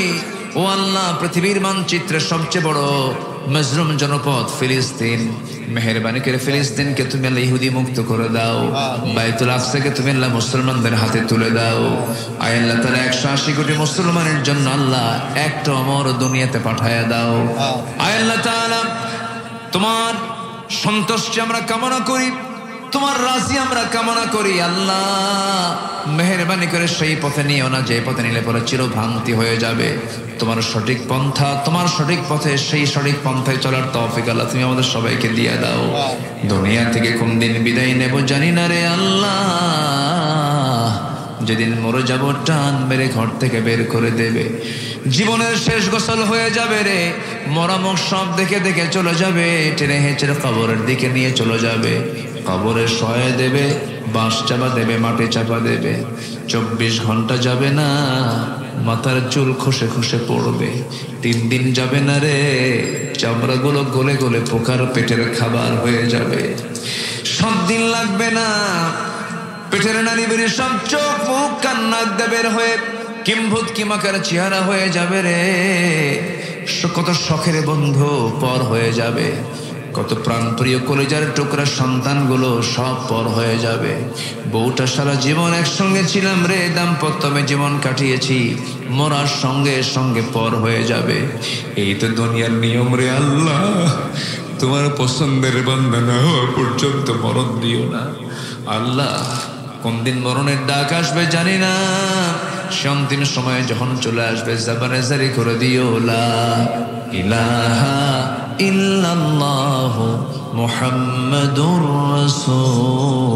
ও আল্লাহ পৃথিবীর মানচিত্রে সবচেয়ে বড় মজলুম জনপদ ফিলিস্তিন, মেহেরবানি করে ফিলিস্তিনকে তুমি আল্লাহ ইহুদি মুক্ত করে দাও, বাইতুল আকসাকে তুমি আল্লাহ মুসলমানদের হাতে তুলে দাও। আয় আল্লাহ তাআলা 180 কোটি মুসলমানের জন্য আল্লাহ একটা অমর দুনিয়াতে পাঠায়া দাও। আয় আল্লাহ তাআলা তোমার সন্তুষ্টি আমরা কামনা করি, তোমার রাজি আমরা কামনা করি। আল্লাহ মেহেরবানি করে সেই পথে নিও না যে পথে নিলে পরে চিরভ্রান্তি হয়ে যাবে। তোমার সঠিক পন্থা, তোমার সঠিক পথে, সেই সঠিক পন্থায় চলার তৌফিক আল্লাহ তুমি আমাদের সবাইকে দিয়ে দাও। দুনিয়া থেকে কোন দিন বিদায় নেব জানি না রে আল্লাহ, যেদিন মরে যাব টান মেরে ঘর থেকে বের করে দেবে, জীবনের শেষ গোসল হয়ে যাবে রে, মরামুখ সব দেখে দেখে চলে যাবে, টেনে হেঁচড়ে কবরের দিকে নিয়ে চলে যাবে, কবরে শয়ে দেবে, বাঁশ চাপা দেবে, মাটি চাপা দেবে, 24 ঘন্টা যাবে না, মাথার চুল খসে খসে পড়বে, 3 দিন যাবে না রে, চামড়াগুলো গলে গলে পোকার পেটের খাবার হয়ে যাবে, 7 দিন লাগবে না, পেটের নারী বেরি সব চোখ মুখ কান নাক দিয়ে বের হয়ে কিম্ভূত কিমাকার চেহারা হয়ে যাবে রে, কত শখের বন্ধু পর হয়ে যাবে, কত প্রাণপ্রিয় কলেজার টুকরা সন্তানগুলো সব পর হয়ে যাবে, বউটা সারা জীবন একসঙ্গে ছিলাম রে, দাম্পত্যমে জীবন কাটিয়েছি, মরার সঙ্গে সঙ্গে পর হয়ে যাবে। এই তো দুনিয়ার নিয়ম রে আল্লাহ, তোমার পছন্দের বান্দা না হওয়া পর্যন্ত মরণ দিও না আল্লাহ। কোন দিন মরণের ডাক আসবে জানি না, সে অন্তিম সময়ে যখন চলে আসবে জবানে জারি করে দিও লা ইলাহা ইল্লাল্লাহু মুহাম্মাদুর রাসূল।